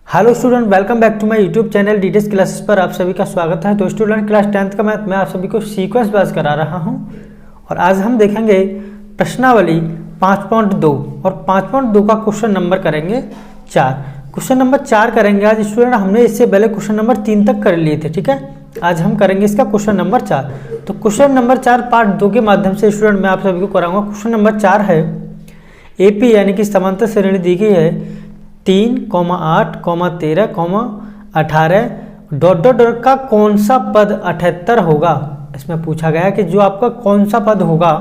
Hello student, welcome back to my YouTube channel details classes पर आप सभी का स्वागत है। तो स्टूडेंट, क्लास 10th का मैथ में आप सभी को सीक्वेंस बेस करा रहा हूं और आज हम देखेंगे प्रश्नावली 5.2 और 5.2 का क्वेश्चन नंबर करेंगे 4। क्वेश्चन नंबर 4 करेंगे आज स्टूडेंट। हमने इससे पहले क्वेश्चन नंबर 3 तक कर लिए थे, ठीक है। आज हम करेंगे इसका क्वेश्चन नंबर 4। तो क्वेश्चन नंबर 4 पार्ट 2 के माध्यम से स्टूडेंट मैं आप सभी को कराऊंगा। क्वेश्चन नंबर 4 है एपी यानी कि समांतर श्रेणी दी गई है 3, 8, 13, 18 डॉट डॉट डॉट का कौन सा पद 78 होगा। इसमें पूछा गया कि जो आपका कौन सा पद होगा,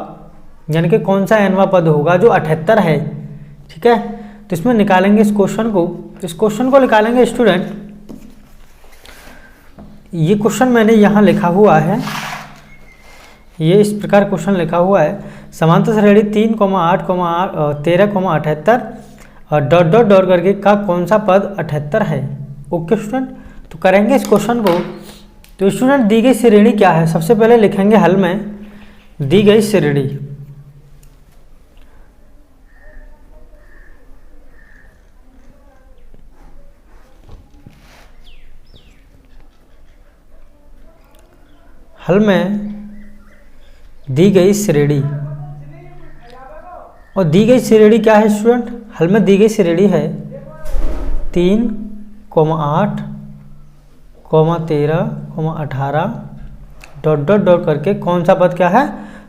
यानी कि कौन सा nवां पद होगा जो 78 है, ठीक है। तो इसमें निकालेंगे इस क्वेश्चन को। इस क्वेश्चन को निकालेंगे स्टूडेंट। ये क्वेश्चन मैंने यहाँ लिखा हुआ है, ये इस प्रकार क्वेश्चन लिखा हुआ है। समांतर श्रेणी 3, 8, 13, 78 और डॉट डॉट डॉट करके का कौन सा पद 78 है। ओके स्टूडेंट, तो करेंगे इस क्वेश्चन को। तो स्टूडेंट, दी गई श्रेणी क्या है, सबसे पहले लिखेंगे हल में दी गई श्रेणी। हल में दी गई श्रेणी, और दी गई श्रेणी क्या है स्टूडेंट, हल में दी गई श्रेणी है 3, 8, 13, 18 डॉट डॉट डॉट करके कौन सा पद क्या है,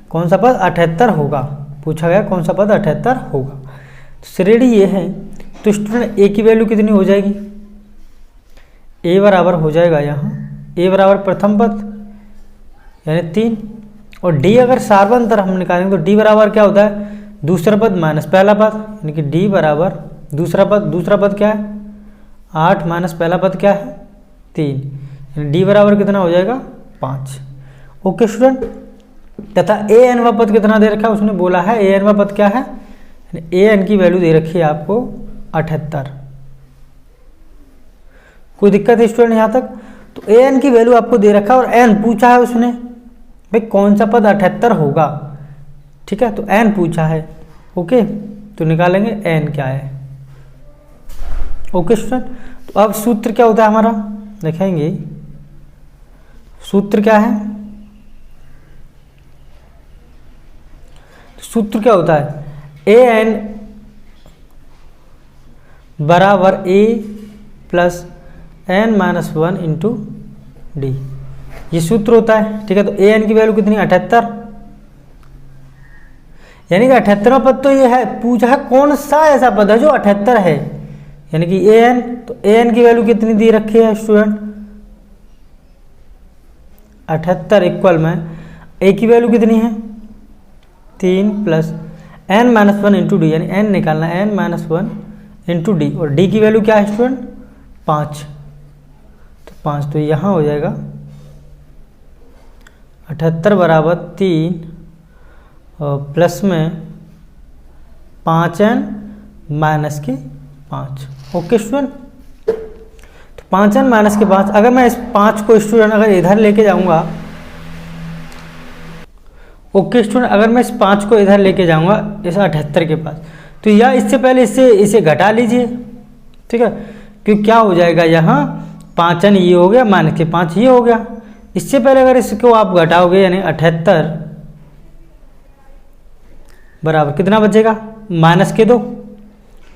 कौन सा पद 78 होगा। पूछा गया कौन सा पद 78 होगा। तो श्रेणी ये है। तो स्टूडेंट ए की वैल्यू कितनी हो जाएगी, ए बराबर हो जाएगा यहाँ ए बराबर प्रथम पद यानी 3, और डी अगर सार्वंतर हम निकालेंगे तो डी बराबर क्या होता है, दूसरा पद माइनस पहला पद, यानी कि डी बराबर दूसरा पद क्या है 8 माइनस पहला पद क्या है 3, यानी डी बराबर कितना हो जाएगा 5। ओके स्टूडेंट, तथा ए एनवा पद कितना दे रखा है, उसने बोला है ए एनवा पद क्या है, ए एन की वैल्यू दे रखी है आपको 78। कोई दिक्कत है स्टूडेंट यहाँ तक। तो ए एन की वैल्यू आपको दे रखा है और एन पूछा है उसने भाई कौन सा पद 78 होगा, ठीक है। तो एन पूछा है, ओके। तो निकालेंगे एन क्या है। ओके स्टूडेंट, तो अब सूत्र क्या होता है हमारा, देखेंगे सूत्र क्या है। सूत्र क्या होता है, ए एन बराबर A plus N minus 1 into D, ये सूत्र होता है, ठीक है। तो ए एन की वैल्यू कितनी 78, यानी कि 78वां पद तो ये है। पूछा है कौन सा ऐसा पद है जो 78 है, यानी कि ए एन। तो ए एन की वैल्यू कितनी दी रखी है स्टूडेंट 78 इक्वल में ए की वैल्यू कितनी है 3 plus N minus 1 into d, यानी एन निकालना एन माइनस 1 इंटू डी, और डी की वैल्यू क्या है स्टूडेंट 5। तो 5 तो यहाँ हो जाएगा 78 बराबर 3 प्लस में 5n माइनस के 5। ओके स्टूडेंट, तो 5n माइनस के 5, अगर मैं इस 5 को स्टूडेंट अगर इधर लेके जाऊंगा, ओके स्टूडेंट, अगर मैं इस 5 को इधर लेके जाऊंगा इस 78 के पास, तो या इससे पहले इसे घटा लीजिए, ठीक है। क्योंकि क्या हो जाएगा यहाँ 5n ये हो गया माइनस के 5 ये हो गया। इससे पहले अगर इसको आप घटाओगे यानी 78 बराबर कितना बचेगा माइनस के 2,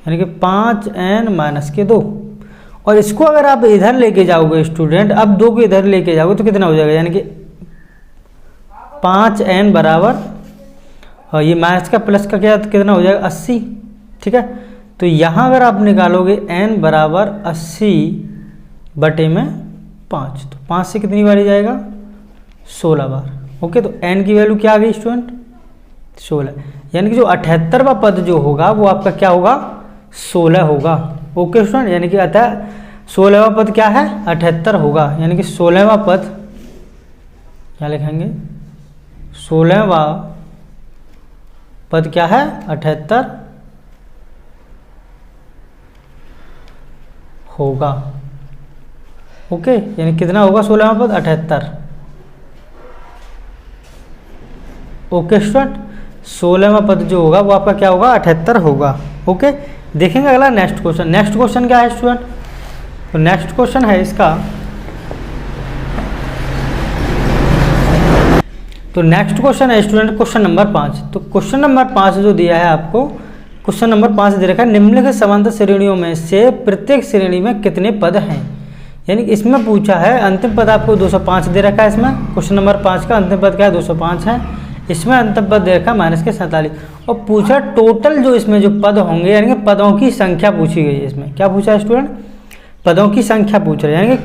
यानी कि 5n माइनस के 2। और इसको अगर आप इधर लेके जाओगे स्टूडेंट, अब 2 को इधर लेके जाओगे तो कितना हो जाएगा, यानी कि 5n बराबर, और ये माइनस का प्लस का क्या कितना हो जाएगा 80, ठीक है। तो यहाँ अगर आप निकालोगे n बराबर 80 बटे में 5, तो 5 से कितनी बार जाएगा 16 बार। ओके, तो n की वैल्यू क्या आ गई स्टूडेंट 16, यानी कि जो 78वां पद जो होगा वो आपका क्या होगा 16 होगा। ओके स्टूडेंट, यानी कि अतः 16वां पद क्या है 78 होगा, यानी कि 16वां पद क्या लिखेंगे 16वां पद क्या है 78 होगा। ओके, यानी कितना होगा 16वां पद 78। ओके स्टूडेंट, 16वां पद जो होगा वो आपका क्या होगा 78 होगा। ओके, देखेंगे अगला नेक्स्ट क्वेश्चन। नेक्स्ट क्वेश्चन क्या है स्टूडेंट, तो नेक्स्ट क्वेश्चन है इसका, तो नेक्स्ट क्वेश्चन है स्टूडेंट क्वेश्चन नंबर 5। तो क्वेश्चन नंबर 5 जो दिया है आपको, क्वेश्चन नंबर 5 दे रखा है निम्नलिखित समांतर श्रेणियों में से प्रत्येक श्रेणी में कितने पद हैं। यानी इसमें पूछा है अंतिम पद आपको 205 दे रखा है। इसमें क्वेश्चन नंबर 5 का अंतिम पद क्या है, 205 है। इसमें अंतिम पद दे रखा है -47 और पूछा टोटल जो इसमें जो पद होंगे, यानी कि पदों की संख्या पूछी गई है। इसमें क्या पूछा है स्टूडेंट, पदों की संख्या पूछ रहे हैं, यानी कि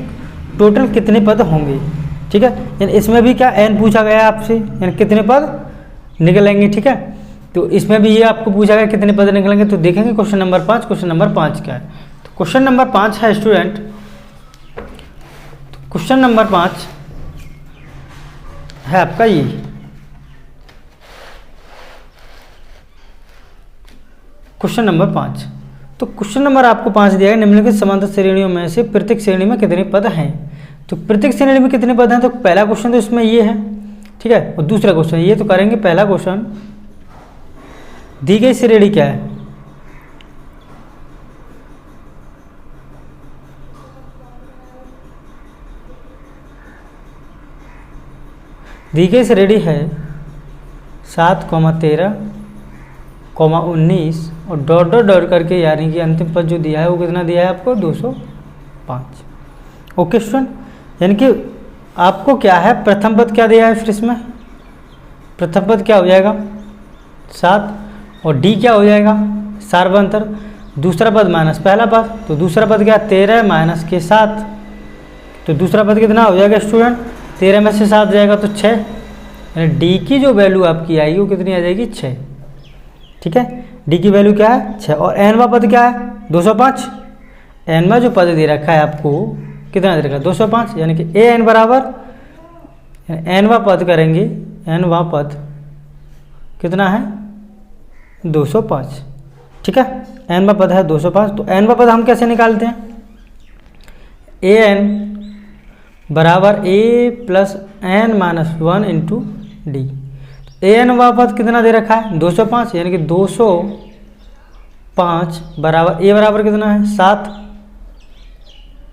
टोटल कितने पद होंगे। ठीक है, यानी इसमें भी क्या n पूछा गया है आपसे, यानी कितने पद निकलेंगे। ठीक है, तो इसमें भी ये आपको पूछा गया कितने पद निकलेंगे। तो देखेंगे क्वेश्चन नंबर 5, क्वेश्चन नंबर 5 क्या है। तो क्वेश्चन नंबर 5 है स्टूडेंट, क्वेश्चन नंबर 5 है आपका ये, क्वेश्चन नंबर 5। तो क्वेश्चन नंबर आपको 5 दिया है निम्नलिखित समांतर श्रेणियों में से प्रत्येक श्रेणी में कितने पद हैं। तो प्रत्येक श्रेणी में कितने पद हैं, तो पहला क्वेश्चन तो इसमें ये है। ठीक है, और दूसरा क्वेश्चन ये तो करेंगे। पहला क्वेश्चन, दी गई श्रेणी क्या है, दी गई श्रेणी है 7,13, 19 और डॉट डॉट डॉट करके, यानी कि अंतिम पद जो दिया है वो कितना दिया है आपको 205। ओके स्टूडेंट, यानी कि आपको क्या है, प्रथम पद क्या दिया है, फिर इसमें प्रथम पद क्या हो जाएगा 7 और डी क्या हो जाएगा सार्वंतर, दूसरा पद माइनस पहला पद, तो दूसरा पद क्या 13 माइनस के 7, तो दूसरा पद कितना हो जाएगा स्टूडेंट, 13 में से 7 जाएगा तो 6, यानी डी की जो वैल्यू आपकी आएगी वो कितनी आ जाएगी 6। ठीक है, डी की वैल्यू क्या है 6। और एनवा पद क्या है 205, एनवा जो पद दे रखा है आपको कितना दे रखा है 205, यानी कि ए एन बराबर एनवा पद करेंगे, एनवा पद कितना है 205। ठीक है, एनवा पद है 205। तो एनवा पद हम कैसे निकालते हैं, ए एन बराबर A plus N minus 1 into D. A N वा पद कितना दे रखा है 205, यानी कि 205 बराबर ए बराबर कितना है 7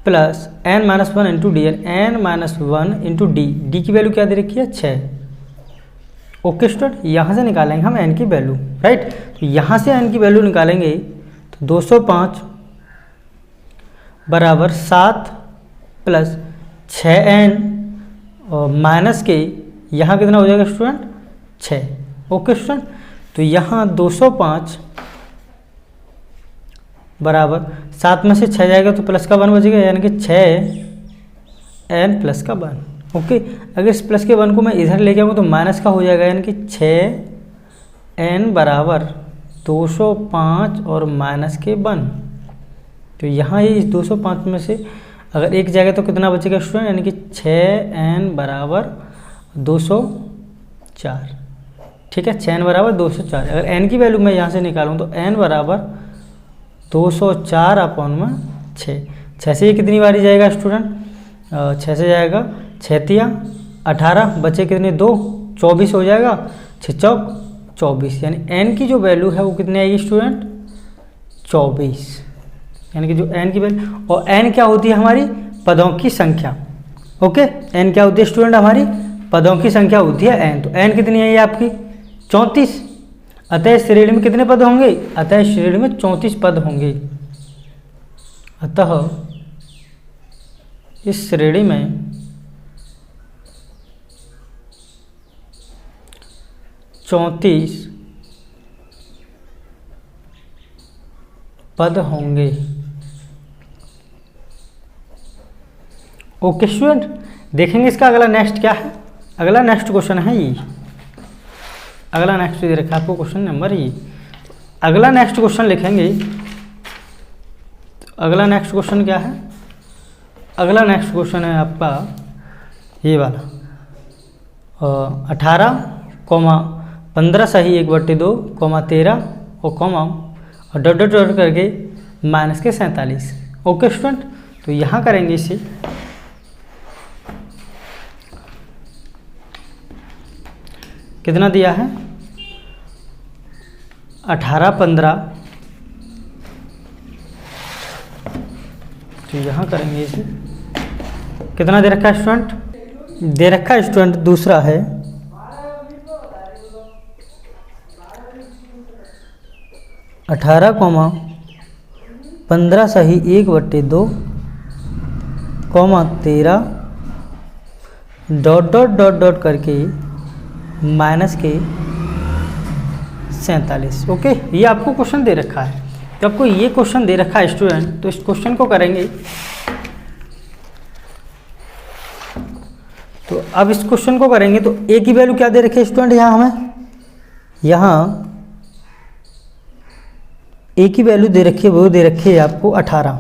plus N minus 1 into d, n minus 1 into d, d की वैल्यू क्या दे रखी है 6। ओके स्टूडेंट, यहाँ से निकालेंगे हम एन की वैल्यू, राइट। तो यहाँ से एन की वैल्यू निकालेंगे तो 205 बराबर 7 प्लस 6n और माइनस के यहाँ कितना हो जाएगा स्टूडेंट 6। ओके स्टूडेंट, तो यहाँ 205 बराबर 7 में से 6 जाएगा तो प्लस का 1 बचेगा, यानी कि 6n प्लस का 1। ओके, अगर इस प्लस के 1 को मैं इधर लेके आऊँ तो माइनस का हो जाएगा, यानी कि 6n बराबर 205 और माइनस के 1। तो यहाँ ये इस 205 में से अगर एक जाएगा तो कितना बचेगा स्टूडेंट, यानी कि 6n बराबर 204। ठीक है, 6n बराबर 204। अगर n की वैल्यू मैं यहाँ से निकालूँ तो n बराबर 204 अपॉन में 6 से ये कितनी बारी जाएगा स्टूडेंट, 6 से जाएगा 6 तिया 18, बचे कितने 2, 24 हो जाएगा, 6 चौक 24, यानी n की जो वैल्यू है वो कितनी आएगी स्टूडेंट 24, यानी कि जो n की वैल्यू। और n क्या होती है हमारी पदों की संख्या। ओके, n क्या होती है स्टूडेंट हमारी पदों की संख्या होती है n। तो n कितनी है ये आपकी 34, अतः श्रेणी में कितने पद होंगे, अतः श्रेणी में 34 पद होंगे। अतः इस श्रेणी में 34 पद होंगे। ओके स्टूडेंट, देखेंगे इसका अगला नेक्स्ट क्या है। अगला नेक्स्ट क्वेश्चन है ये, अगला नेक्स्ट दे रखा है आपको क्वेश्चन नंबर ये। अगला नेक्स्ट क्वेश्चन लिखेंगे, अगला नेक्स्ट क्वेश्चन क्या है, अगला नेक्स्ट क्वेश्चन है आपका ये वाला 18,15 सही 1/2, 13 और कॉमा और डॉट डॉट डॉट करके माइनस के 47। ओके स्टूडेंट, तो यहाँ करेंगे इसे, कितना दिया है 18,15 तो यहाँ करेंगे इसे। कितना दे रखा है स्टूडेंट? दे रखा है स्टूडेंट दूसरा है 18,15 सही 1/2 13 डॉट डॉट डॉट डॉट करके माइनस के 47। ओके, ये आपको क्वेश्चन दे रखा है। तो आपको ये क्वेश्चन दे रखा है स्टूडेंट, तो इस क्वेश्चन को करेंगे। तो अब इस क्वेश्चन को करेंगे तो ए की वैल्यू क्या दे रखी है स्टूडेंट? यहाँ हमें यहाँ ए की वैल्यू दे रखी है, वो दे रखी है आपको 18,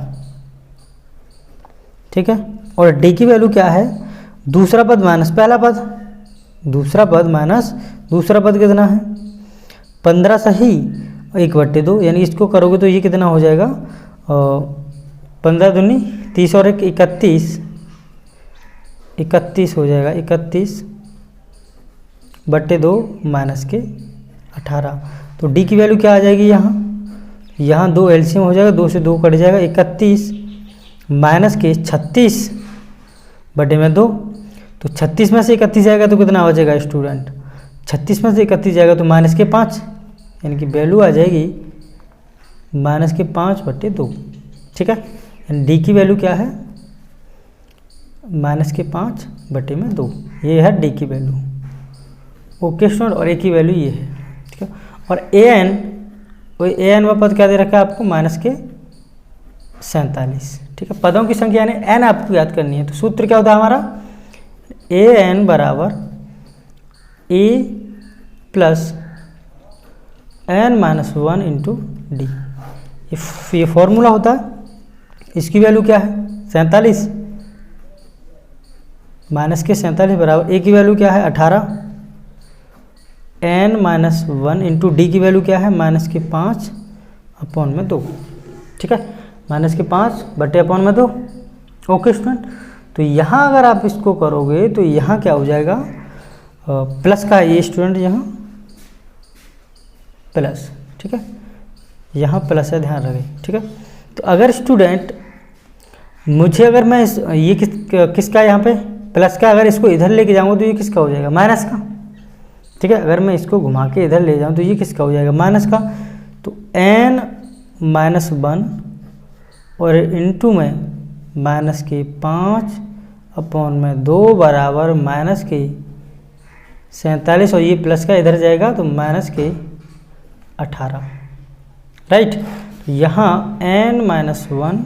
ठीक है। और डी की वैल्यू क्या है? दूसरा पद माइनस पहला पद, दूसरा पद माइनस दूसरा पद कितना है? 15 सही 1/2, यानी इसको करोगे तो ये कितना हो जाएगा? 15 दूनी 30 और 1 31 हो जाएगा। 31/2 माइनस के 18। तो डी की वैल्यू क्या आ जाएगी? यहाँ 2 एलसीएम हो जाएगा, 2 से 2 कट जाएगा। 31 माइनस के 36/2। तो 36 में से 31 जाएगा तो कितना बचेगा स्टूडेंट? 36 में से 31 जाएगा तो माइनस के 5, यानी कि वैल्यू आ जाएगी माइनस के 5/2, ठीक है। डी की वैल्यू क्या है? माइनस के 5/2, ये है डी की वैल्यू। ओके स्टूडेंट, और ए की वैल्यू ये है, ठीक है। और ए एन व पद क्या दे रखा है आपको? माइनस के 47, ठीक है। पदों की संख्या यानी एन आपको याद करनी है। तो सूत्र क्या होता है हमारा? ए एन बराबर A plus N minus 1 into D, ये फॉर्मूला होता है। इसकी वैल्यू क्या है? 47 माइनस के 47 बराबर ए की वैल्यू क्या है? 18 एन माइनस 1 इंटू डी की वैल्यू क्या है? माइनस के 5/2, ठीक है। माइनस के 5/2। ओके स्टूडेंट, तो यहाँ अगर आप इसको करोगे तो यहाँ क्या हो जाएगा? प्लस का ये स्टूडेंट यहाँ प्लस, ठीक है। यहाँ प्लस है, ध्यान रखें, ठीक है। तो अगर स्टूडेंट मुझे अगर मैं ये किसका यहाँ पे प्लस का, अगर इसको इधर लेके जाऊँगा तो ये किसका हो जाएगा? माइनस का, ठीक है। अगर मैं इसको घुमा के इधर ले जाऊँ तो ये किसका हो जाएगा? माइनस का। तो n माइनस 1 और इंटू में माइनस के 5/2 बराबर माइनस के 47, और ये प्लस का इधर जाएगा तो माइनस के 18, राइट। यहाँ n माइनस 1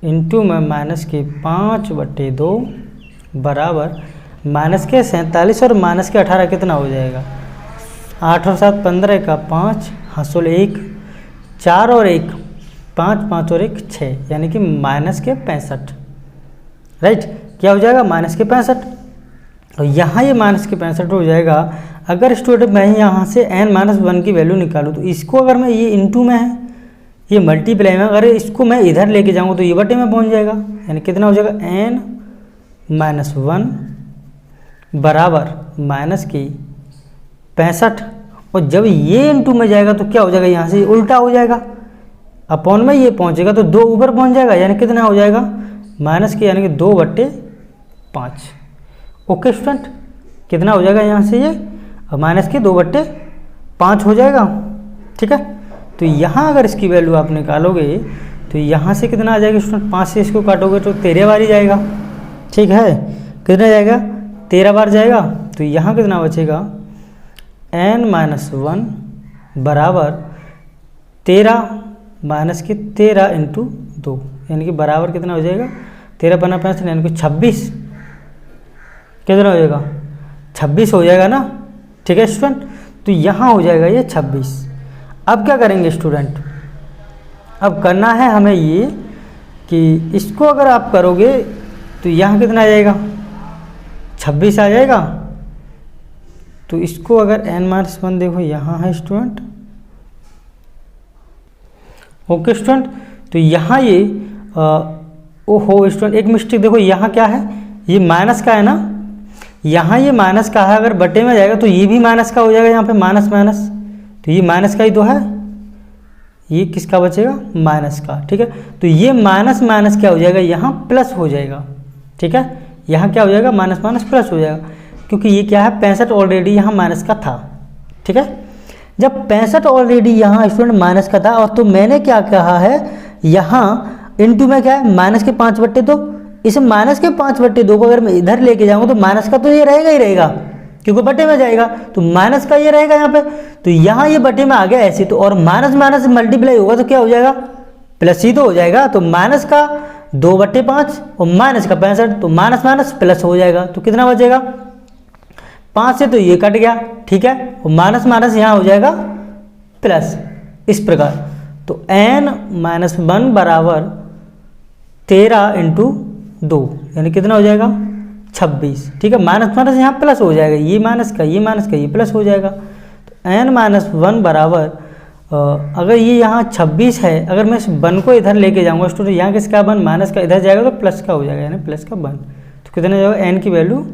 इंटू में माइनस के 5/2 बराबर माइनस के 47 और माइनस के 18 कितना हो जाएगा? 8 और 7 15 का 5 हासुल 1 4 और 1 5 5 और 1 6, यानी कि माइनस के 65, राइट। क्या हो जाएगा? माइनस के 65। और यहाँ ये माइनस के 65 हो जाएगा। अगर स्टूडेंट मैं यहाँ से n माइनस 1 की वैल्यू निकालूँ तो इसको अगर मैं ये इंटू में है, ये मल्टीप्लाई में, अगर इसको मैं इधर लेके जाऊँ तो ये बटे में पहुँच जाएगा, यानी कितना हो जाएगा? n माइनस 1 बराबर माइनस की 65। और जब ये इंटू में जाएगा तो क्या हो जाएगा? यहाँ से उल्टा हो जाएगा, अपॉन में ये पहुँचेगा तो 2 ऊपर पहुँच जाएगा, यानी कितना हो जाएगा? माइनस की, यानी कि 2/5। ओके स्टूडेंट, कितना हो जाएगा यहाँ से ये? माइनस के 2/5 हो जाएगा, ठीक है। तो यहाँ अगर इसकी वैल्यू आप निकालोगे तो यहाँ से कितना आ जाएगा स्टूडेंट? 5 से इसको काटोगे तो 13 बार ही जाएगा, ठीक है। कितना जाएगा? 13 बार जाएगा। तो यहाँ कितना बचेगा? n माइनस 1 बराबर 13 माइनस के 13 इंटू 2, यानी कि बराबर कितना हो जाएगा? 13 पन्ना 65, यानी कि 26। कितना हो जाएगा? 26 हो जाएगा ना, ठीक है स्टूडेंट। तो यहाँ हो जाएगा ये 26। अब क्या करेंगे स्टूडेंट? अब करना है हमें ये कि इसको अगर आप करोगे तो यहाँ कितना आ जाएगा? 26 आ जाएगा। तो इसको अगर n-1 देखो यहाँ है स्टूडेंट, ओके स्टूडेंट। तो यहाँ ये ओहो स्टूडेंट एक मिस्टेक देखो, यहाँ क्या है? ये माइनस का है ना, यहाँ ये माइनस का है। अगर बटे में जाएगा तो ये भी माइनस का हो जाएगा, यहाँ पे माइनस माइनस, तो ये माइनस का ही तो है, ये किसका बचेगा, माइनस का। ठीक है, तो ये माइनस माइनस क्या हो जाएगा, यहाँ प्लस हो जाएगा। ठीक है, यहाँ क्या हो जाएगा, माइनस माइनस प्लस हो जाएगा, क्योंकि ये क्या है 65 ऑलरेडी यहाँ माइनस का था। ठीक है, जब 65 ऑलरेडी यहाँ स्टूडेंट माइनस का था, और तो मैंने क्या कहा है, यहाँ इनटू में क्या है माइनस के 5/2, इस माइनस के 5/2 को अगर मैं इधर लेके जाऊँगा तो माइनस का तो ये रहेगा ही रहेगा, क्योंकि बटे में जाएगा, तो माइनस का ये रहेगा यहाँ पे, तो यहाँ ये बटे में आ गया ऐसे, तो और माइनस माइनस मल्टीप्लाई होगा तो क्या हो जाएगा, प्लस ही तो हो जाएगा। तो माइनस का 2/5 और माइनस का 65, तो माइनस माइनस प्लस हो जाएगा, तो कितना बचेगा 5 से, तो ये कट गया। ठीक है, और माइनस माइनस यहाँ हो जाएगा प्लस, इस प्रकार। तो n-1 बराबर 13 × 2 यानी कितना हो जाएगा 26। ठीक है, माइनस माइनस यहाँ प्लस हो जाएगा, ये माइनस का ये प्लस हो जाएगा। तो n-1 बराबर अगर ये यहाँ 26 है, अगर मैं इस 1 को इधर लेके जाऊँगा स्टूडेंट, यहाँ किसका 1 माइनस का इधर जाएगा तो प्लस का हो जाएगा, यानी प्लस का 1। तो कितना हो जाएगा, n की वैल्यू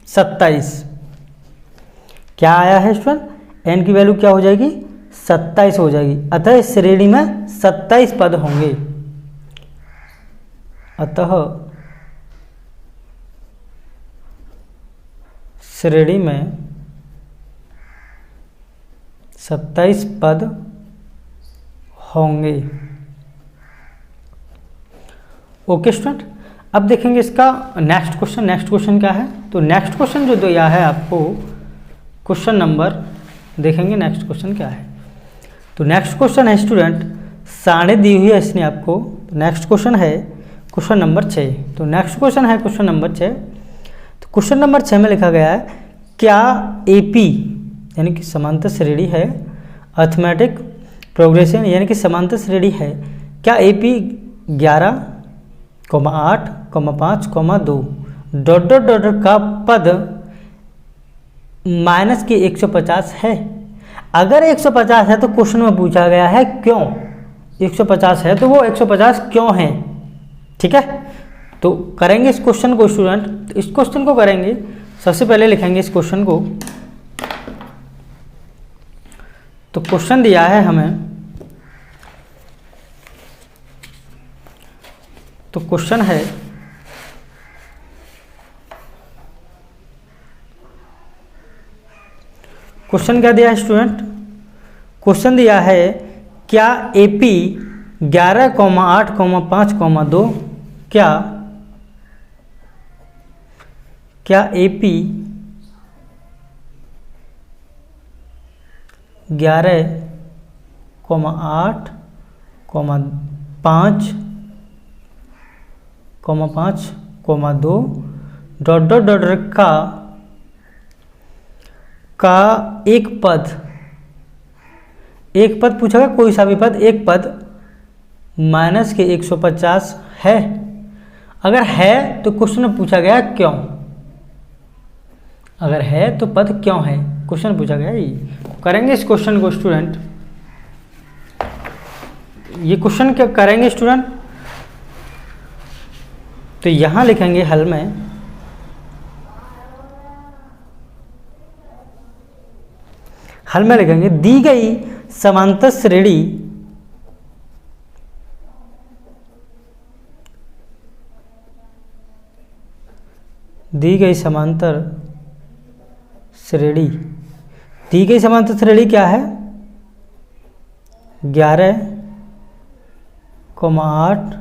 27। क्या आया है स्टूडेंट, n की वैल्यू क्या हो जाएगी 27 हो जाएगी। अतः इस श्रेणी में 27 पद होंगे। अतः श्रेणी में 27 पद होंगे। ओके स्टूडेंट, अब देखेंगे इसका नेक्स्ट क्वेश्चन क्या है। तो नेक्स्ट क्वेश्चन जो दिया है आपको, क्वेश्चन नंबर देखेंगे नेक्स्ट क्वेश्चन क्या है। तो नेक्स्ट क्वेश्चन है स्टूडेंट, साढ़े दी हुई है इसने आपको। नेक्स्ट क्वेश्चन है क्वेश्चन नंबर 6। तो नेक्स्ट क्वेश्चन है क्वेश्चन नंबर 6। तो क्वेश्चन नंबर 6 में लिखा गया है, क्या AP यानी कि समांतर श्रेणी है, अर्थमेटिक प्रोग्रेशन यानी कि समांतर श्रेणी है, क्या AP 11, 8, 5, 2 डॉट डॉट डॉट का पद माइनस के 150 है। अगर 150 है तो क्वेश्चन में पूछा गया है क्यों, 150 है तो वो 150 क्यों है। ठीक है, तो करेंगे इस क्वेश्चन को स्टूडेंट। इस क्वेश्चन को करेंगे, सबसे पहले लिखेंगे इस क्वेश्चन को। तो क्वेश्चन दिया है हमें, तो क्वेश्चन है क्वेश्चन क्या दिया है स्टूडेंट, क्वेश्चन दिया है क्या AP 11, 8, 5, 2 क्या AP 11, 8, 5, 2 डॉट डॉट डॉट का एक पद पूछा गया, कोई सा भी पद, एक पद माइनस के 150 है। अगर है तो क्वेश्चन में पूछा गया क्यों, अगर है तो पद क्यों है, क्वेश्चन पूछा गया ये। करेंगे इस क्वेश्चन को स्टूडेंट, ये क्वेश्चन क्या करेंगे स्टूडेंट। तो यहां लिखेंगे हल में, लिखेंगे दी गई समांतर श्रेणी क्या है 11, 8,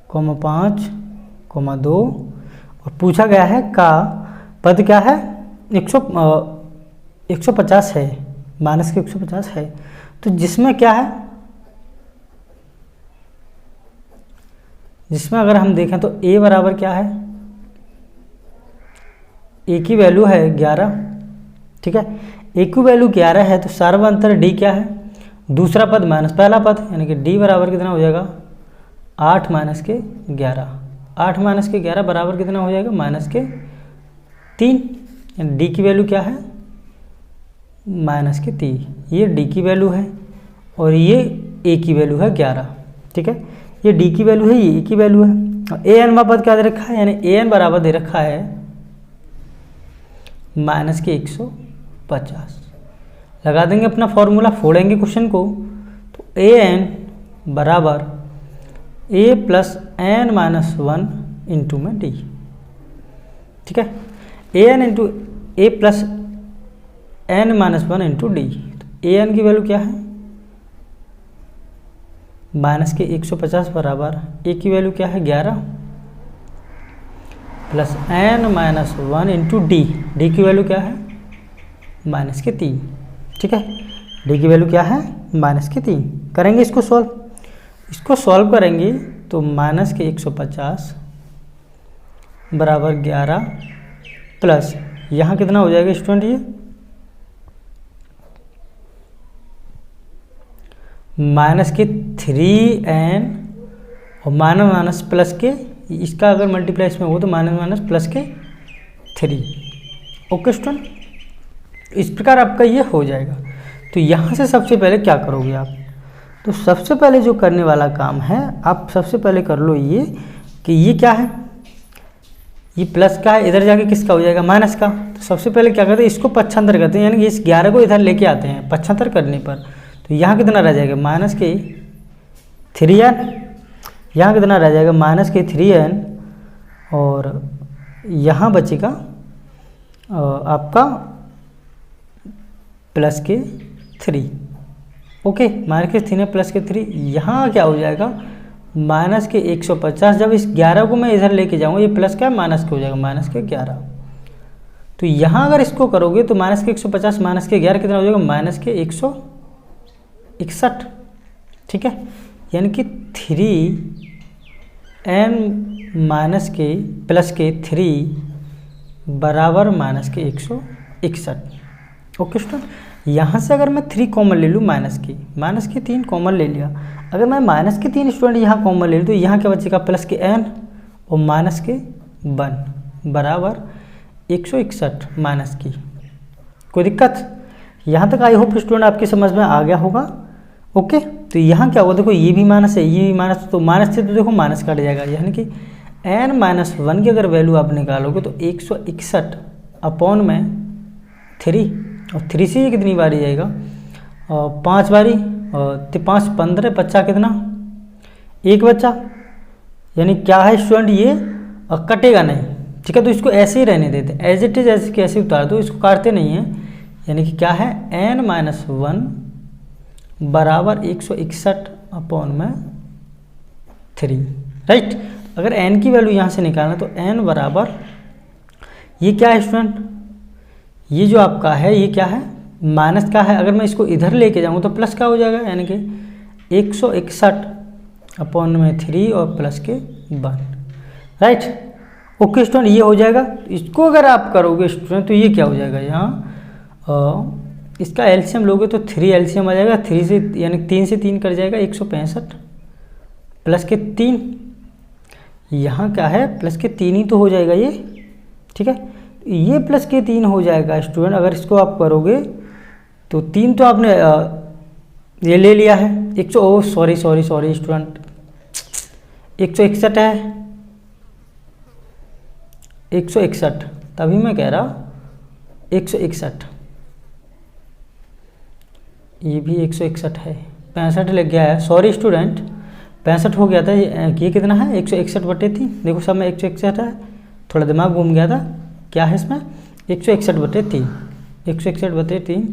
5, 2 और पूछा गया है का पद क्या है 150 है, माइनस के 150 है। तो जिसमें क्या है, जिसमें अगर हम देखें तो A बराबर क्या है, A की वैल्यू है 11। ठीक है, A की वैल्यू 11 है तो सार्वंतर D क्या है, दूसरा पद माइनस पहला पद, यानी कि D बराबर कितना हो जाएगा 8 माइनस के 11। 8 माइनस के 11 बराबर कितना हो जाएगा माइनस के 3, यानी D की वैल्यू क्या है माइनस के 3। ये D की वैल्यू है और ये A की वैल्यू है 11। ठीक है, ये D की वैल्यू है, ये A की वैल्यू है। और AN पद क्या दे रखा है, यानी AN बराबर दे रखा है माइनस के 150। लगा देंगे अपना फॉर्मूला, फोड़ेंगे क्वेश्चन को, तो ए एन बराबर A plus N minus one into में डी। ठीक है, A N into A plus N minus one into D. तो ए एन की वैल्यू क्या है, माइनस के 150 बराबर ए की वैल्यू क्या है 11 plus N minus one into d. D की वैल्यू क्या है माइनस के 3। ठीक है, डी की वैल्यू क्या है माइनस के 3। करेंगे इसको सॉल्व, इसको सॉल्व करेंगे तो माइनस के 150 बराबर 11 प्लस यहाँ कितना हो जाएगा स्टूडेंट, ये माइनस के 3n और माइनस माइनस प्लस के, इसका अगर मल्टीप्लाई इसमें हो तो माइनस माइनस प्लस के 3। ओके स्टूडेंट, इस प्रकार आपका ये हो जाएगा। तो यहाँ से सबसे पहले क्या करोगे आप, तो सबसे पहले जो करने वाला काम है आप सबसे पहले कर लो ये कि ये क्या है, ये प्लस का है, इधर जाके किसका हो जाएगा माइनस का। तो सबसे पहले क्या करते हैं, इसको पक्षांतर करते हैं, यानी कि इस 11 को इधर लेके आते हैं पक्षांतर करने पर। तो यहाँ कितना रह जाएगा माइनस के 3n, यहाँ कितना रह जाएगा माइनस के 3n, और यहाँ बचेगा आपका प्लस के 3। ओके, माइनस के 3 प्लस के 3, यहाँ क्या हो जाएगा माइनस के 150। जब इस 11 को मैं इधर लेके जाऊँगा, ये प्लस का माइनस का हो जाएगा माइनस के 11। तो यहाँ अगर इसको करोगे तो माइनस के 150 माइनस के 11 कितना हो जाएगा माइनस के 161। ठीक है, यानी कि 3n माइनस के प्लस के 3 बराबर माइनस के 161। ओके स्टूडेंट, यहाँ से अगर मैं 3 कॉमन ले लूँ माइनस के 3 कॉमन ले लिया, अगर मैं माइनस के 3 स्टूडेंट यहाँ कॉमन ले लूँ तो यहाँ क्या बचेगा प्लस के n और माइनस के 1 बराबर 161 माइनस की। कोई दिक्कत, यहाँ तक आई होप स्टूडेंट आपकी समझ में आ गया होगा। ओके, तो यहाँ क्या होगा, देखो ये भी माइनस है, ये भी माइनस, तो माइनस से तो देखो माइनस काट जाएगा, यानी कि n माइनस 1 की अगर वैल्यू आप निकालोगे तो 161 अपॉन में 3, और 3 से ये कितनी बारी जाएगा 5 बारी, और 5 15 बच्चा कितना 1 बच्चा, यानी क्या है स्टूडेंट ये कटेगा नहीं। ठीक है, तो इसको ऐसे ही रहने देते, एज इट इज ऐसे कैसे उतार दो, इसको काटते नहीं है, यानी कि क्या है n माइनस 1 बराबर 161 अपॉन में 3। राइट, अगर n की वैल्यू यहाँ से निकालना तो n बराबर, ये क्या है स्टूडेंट, ये जो आपका है ये क्या है माइनस का है, अगर मैं इसको इधर लेके जाऊँ तो प्लस का हो जाएगा, यानी कि 161 अपॉन में 3 और प्लस के 1। राइट, ओके स्टूडेंट, ये हो जाएगा। इसको अगर आप करोगे स्टूडेंट तो ये क्या हो जाएगा, यहाँ इसका एलसीएम लोगे तो 3 एलसीएम आ जाएगा, 3 से यानी 3 से 3 कट जाएगा 165 प्लस के 3, यहाँ क्या है प्लस के 3 ही तो हो जाएगा ये। ठीक है, ये प्लस के 3 हो जाएगा स्टूडेंट, अगर इसको आप करोगे तो 3 तो आपने ये ले लिया है 100, सॉरी स्टूडेंट 161 है, 161, तभी मैं कह रहा 161, ये भी 161 है, 65 लग गया है, सॉरी स्टूडेंट 65 हो गया था, ये कितना है 161/3। देखो सब में 161 है, थोड़ा दिमाग घूम गया था, क्या है इसमें 161/3, 161/3,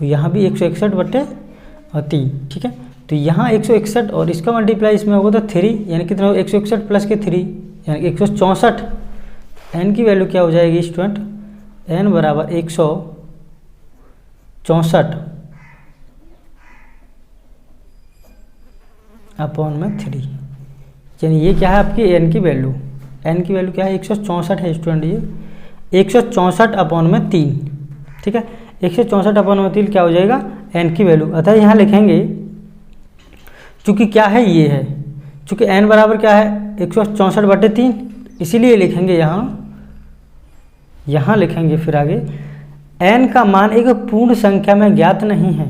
यहाँ भी 161/3। ठीक है, तो यहाँ 161 और इसका मल्टीप्लाई इसमें होगा तो 3, यानी कितना होगा 161 प्लस के 3 यानी 164। n की वैल्यू क्या हो जाएगी स्टूडेंट, n बराबर 164 अपॉन में 3, यानी ये क्या है आपकी n की वैल्यू, n की वैल्यू क्या है 164 है स्टूडेंट, ये 164 अपॉन में 3। ठीक है, 164 अपॉन में 3 क्या हो जाएगा n की वैल्यू, अतः यहाँ लिखेंगे चूँकि क्या है ये है, चूँकि n बराबर क्या है 164/3, इसीलिए लिखेंगे यहाँ लिखेंगे फिर आगे n का मान एक पूर्ण संख्या में ज्ञात नहीं है,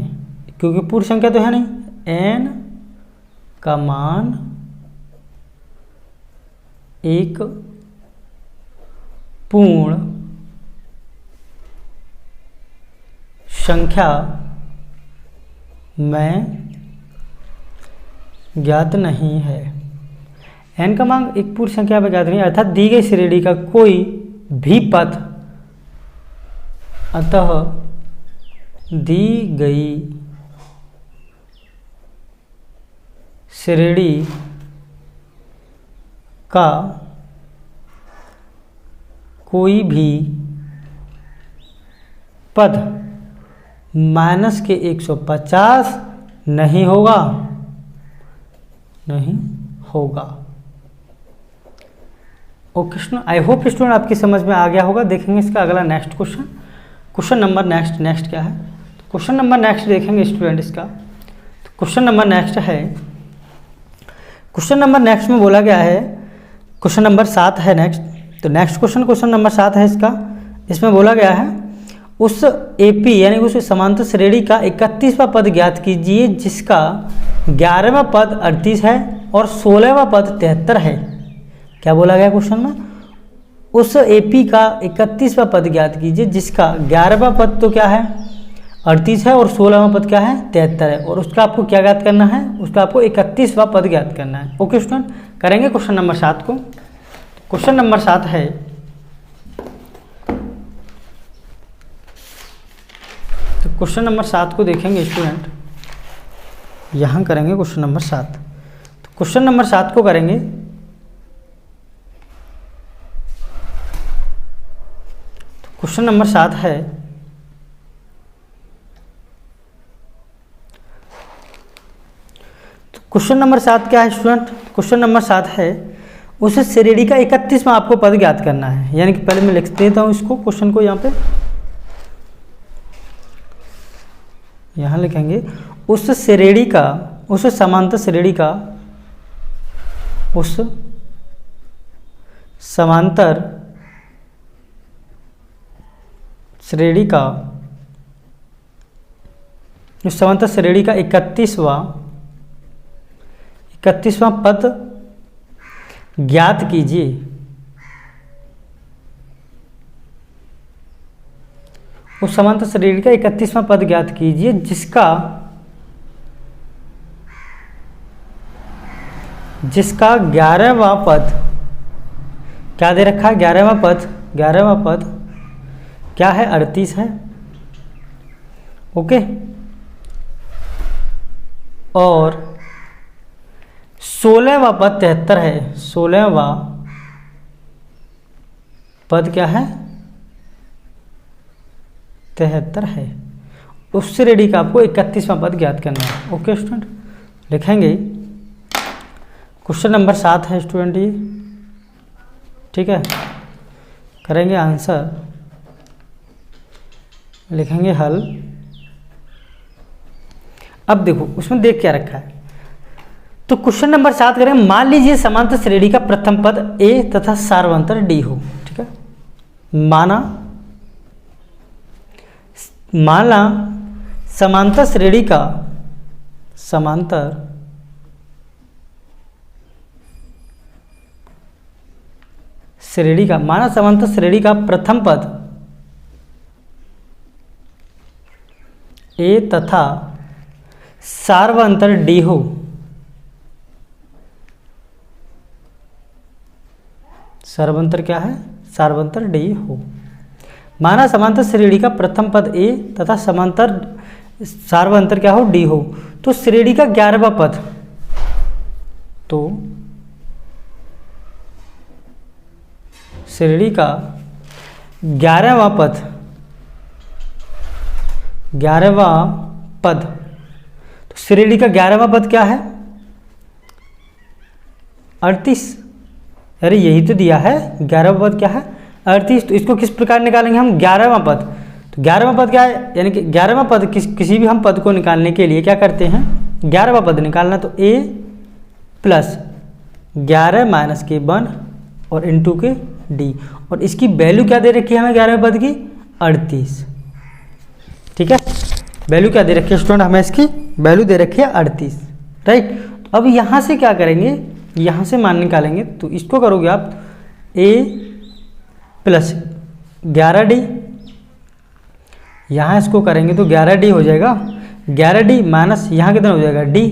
क्योंकि पूर्ण संख्या तो है नहीं, n का मान एक पूर्ण संख्या में ज्ञात नहीं है। n का मान एक पूर्ण संख्या में ज्ञात नहीं, अर्थात दी गई श्रेणी का कोई भी पद, अतः दी गई श्रेणी का कोई भी पद माइनस के 150 नहीं होगा, नहीं होगा। Okay student, I hope student आपकी समझ में आ गया होगा। देखेंगे इसका अगला next question, question number next क्या है। क्वेश्चन नंबर नेक्स्ट देखेंगे स्टूडेंट इसका। तो क्वेश्चन नंबर नेक्स्ट है, क्वेश्चन नंबर नेक्स्ट में बोला गया है, क्वेश्चन नंबर 7 है नेक्स्ट। तो नेक्स्ट क्वेश्चन नंबर 7 है इसका। इसमें बोला गया है उस एपी यानी उस समांतर श्रेणी का 31वां पद ज्ञात कीजिए जिसका 11वां पद 38 है और 16वां पद 73 है। क्या बोला गया क्वेश्चन में, उस एपी का 31वां पद ज्ञात कीजिए जिसका 11वां पद तो क्या है 38 है और 16वां पद क्या है 73 है, और उसका आपको क्या ज्ञात करना है, उसका आपको 31वां पद ज्ञात करना है। ओके स्टूडेंट, करेंगे क्वेश्चन नंबर 7 को। क्वेश्चन नंबर 7 है, तो क्वेश्चन नंबर 7 को देखेंगे स्टूडेंट, यहाँ करेंगे क्वेश्चन नंबर 7। तो क्वेश्चन नंबर 7 को करेंगे, तो क्वेश्चन नंबर 7 है, तो क्वेश्चन नंबर 7 क्या है स्टूडेंट, क्वेश्चन नंबर 7 है उस श्रेणी का 31वां आपको पद ज्ञात करना है। यानी कि पहले मैं लिख देता हूँ इसको, क्वेश्चन को यहाँ पे, यहाँ लिखेंगे उस श्रेणी का, उस समांतर श्रेणी का, उस समांतर श्रेणी का, उस समांतर श्रेणी का 31वां पद ज्ञात कीजिए। उस समांतर श्रेणी का 31वां पद ज्ञात कीजिए जिसका 11वां पद क्या दे रखा है, 11वां पद क्या है 38 है। ओके, और 16वां पद 73 है। 16वां पद क्या है 73 है। उस श्रेणी का आपको 31वां पद ज्ञात करना है। ओके स्टूडेंट, लिखेंगे क्वेश्चन नंबर 7 है स्टूडेंट ये, ठीक है। करेंगे आंसर, लिखेंगे हल। अब देखो उसमें देख क्या रखा है, तो क्वेश्चन नंबर 7 करेंगे, मान लीजिए समांतर श्रेणी का प्रथम पद A तथा सार्वंतर D हो, ठीक है। माना समांतर श्रेणी का, समांतर श्रेणी का, माना समांतर श्रेणी का प्रथम पद A तथा सार्वंतर D हो। सार्वंतर क्या है, सार्वंतर D हो। माना समांतर श्रेणी का प्रथम पद A तथा सार्वंतर क्या हो D हो, तो श्रेणी का 11वां पद, तो श्रेणी का 11वां पद, 11वां पद, तो श्रेणी का 11वां पद क्या है 38। अरे यही तो दिया है, 11वां पद क्या है 38। तो इसको किस प्रकार निकालेंगे हम, 11वां पद। तो 11वां पद क्या है, यानी कि 11वां पद किसी भी हम पद को निकालने के लिए क्या करते हैं, 11वां पद निकालना, तो A प्लस 11 माइनस के 1 और इंटू के D, और इसकी वैल्यू क्या दे रखी है हमें 11वें पद की 38, ठीक है। वैल्यू क्या दे रखी है स्टूडेंट, हमें इसकी वैल्यू दे रखी है 38, राइट। तो अब यहाँ से क्या करेंगे, यहाँ से मान निकालेंगे, तो इसको करोगे आप A प्लस 11D, यहाँ इसको करेंगे तो 11D हो जाएगा, 11D माइनस यहाँ कितना हो जाएगा D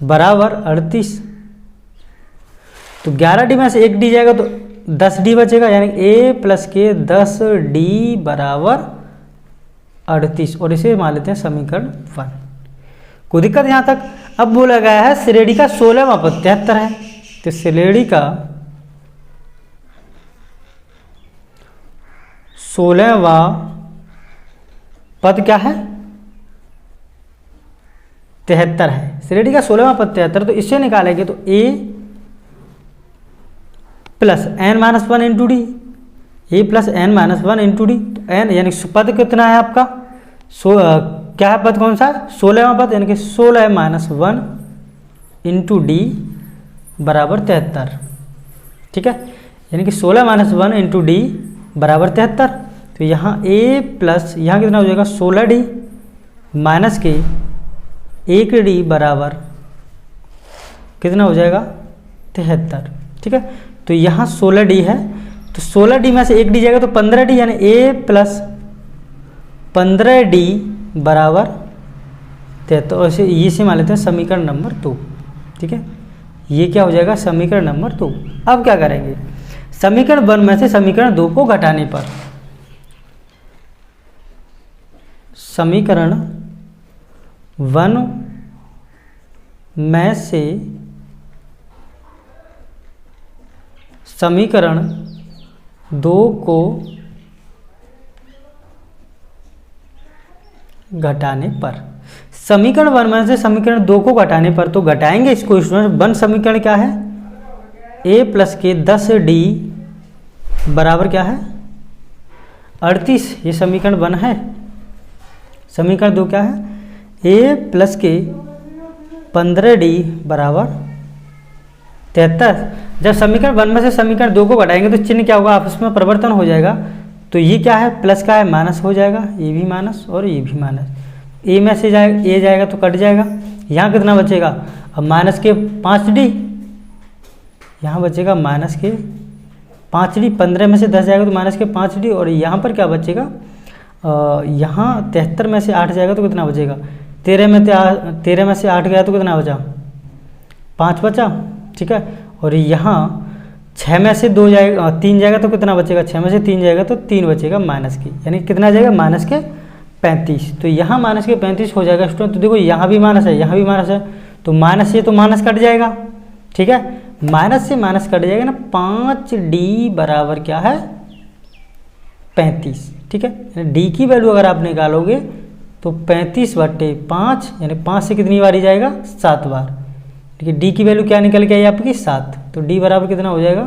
बराबर 38। तो 11D में से 1D जाएगा तो 10D बचेगा, यानी A प्लस के 10D बराबर 38, और इसे मान लेते हैं समीकरण 1। कोई दिक्कत यहाँ तक? अब बोला गया है श्रेणी का 16वां पद 73 है, तो श्रेणी का 16वां पद क्या है? 73 है। श्रेणी का 16वां पद 73, तो इससे निकालेंगे तो A plus n minus 1 into D, a plus N minus 1 into D. तो n यानी पद कितना है आपका? क्या है पद, कौन सा? 16वां पद, यानी कि 16 माइनस 1 इंटू डी बराबर 73। ठीक है, यानी कि 16 माइनस 1 इंटू डी बराबर 73। तो यहाँ a प्लस यहाँ कितना हो जाएगा? 16D माइनस के 1D बराबर कितना हो जाएगा? 73। ठीक है, तो यहाँ 16D है, तो 16D में से 1D जाएगा तो 15D, यानी a प्लस 15D बराबर 73। और ये से मान लेते हैं समीकरण नंबर 2। ठीक है, ये क्या हो जाएगा? समीकरण नंबर 2। अब क्या करेंगे? समीकरण 1 में से समीकरण 2 को घटाने पर समीकरण 1 में से समीकरण 2 को घटाने पर, समीकरण 1 में से समीकरण 2 को घटाने पर, तो घटाएंगे इसको स्टूडेंट। 1 समीकरण क्या है? a प्लस के 10D बराबर क्या है? 38। ये समीकरण 1 है। समीकरण 2 क्या है? a प्लस के 15D बराबर 73। जब समीकरण 1 में से समीकरण 2 को घटाएंगे तो चिन्ह क्या होगा? आपस में परिवर्तन हो जाएगा। तो ये क्या है? प्लस का है माइनस हो जाएगा, ये भी माइनस और ये भी माइनस। ए में से ए जाएगा तो कट जाएगा। यहाँ कितना बचेगा? अब माइनस के 5D, यहाँ बचेगा माइनस के 5D। 15 में से 10 जाएगा तो माइनस के 5D, और यहाँ पर क्या बचेगा? यहाँ 73 में से 8 जाएगा तो कितना बचेगा? 13 में से 8 गया तो कितना बचा? 5 बचा। ठीक है, और यहाँ 6 में से 2 जाएगा 3 जाएगा तो कितना बचेगा? 6 में से 3 जाएगा तो 3 बचेगा माइनस की, यानी कितना जाएगा? माइनस के 35। तो यहाँ माइनस के 35 हो जाएगा स्टूडेंट। तो देखो यहाँ भी माइनस है, यहाँ भी माइनस है, तो माइनस ये तो माइनस कट जाएगा। ठीक है, माइनस से माइनस कट जाएगा ना। 5D बराबर क्या है? 35। ठीक है, डी की वैल्यू अगर आप निकालोगे तो 35/5, यानी 5 से कितनी बार ही जाएगा? 7 बार। ठीक है, डी की वैल्यू क्या निकल के आई आपकी? 7। तो डी बराबर कितना हो जाएगा?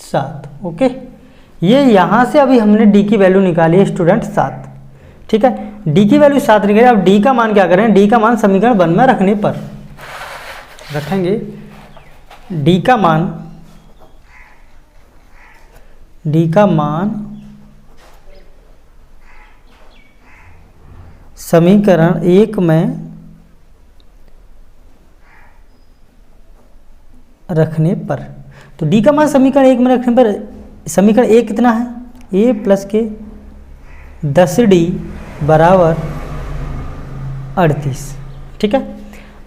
7। ओके, ये यहाँ से अभी हमने डी की वैल्यू निकाली है स्टूडेंट 7। ठीक है, डी की वैल्यू 7 निकली। अब डी का मान क्या करें? डी का मान समीकरण 1 में रखने पर रखेंगे। डी का मान समीकरण 1 में रखने पर, तो डी का मान समीकरण 1 में रखने पर समीकरण 1 कितना है? a प्लस के 10D बराबर 38। ठीक है,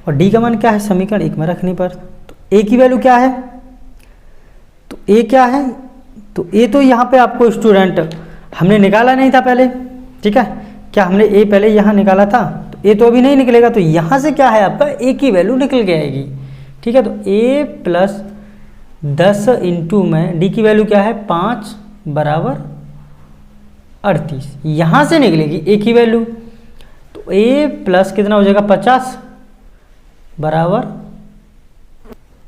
और डी का मान क्या है? समीकरण 1 में रखने पर, तो a की वैल्यू क्या है? तो a क्या है? तो a तो यहाँ पे आपको स्टूडेंट हमने निकाला नहीं था पहले। ठीक है, क्या हमने a पहले यहाँ निकाला था? तो a तो अभी नहीं निकलेगा, तो यहाँ से क्या है आपका? a की वैल्यू निकल के आएगी। ठीक है, तो a प्लस 10 इंटू में डी की वैल्यू क्या है? 5 बराबर 38। यहाँ से निकलेगी a की वैल्यू, तो a प्लस कितना हो जाएगा? 50 बराबर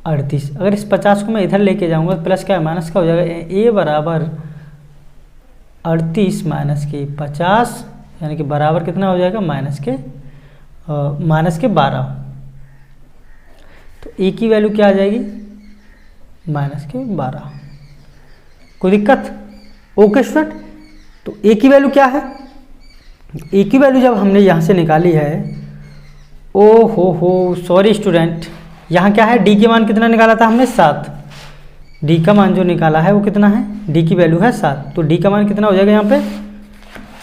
38। अगर इस 50 को मैं इधर लेके जाऊंगा तो प्लस क्या है? माइनस का हो जाएगा। a बराबर 38 माइनस के 50, यानी कि बराबर कितना हो जाएगा? माइनस के 12। तो a की वैल्यू क्या आ जाएगी? माइनस के 12। कोई दिक्कत? ओके स्टूडेंट, तो a की वैल्यू क्या है? a की वैल्यू जब हमने यहाँ से निकाली है, ओ हो सॉरी स्टूडेंट, यहाँ क्या है? d के मान कितना निकाला था हमने? 7। d का मान जो निकाला है वो कितना है? d की वैल्यू है 7, तो d का मान कितना हो जाएगा? यहाँ पे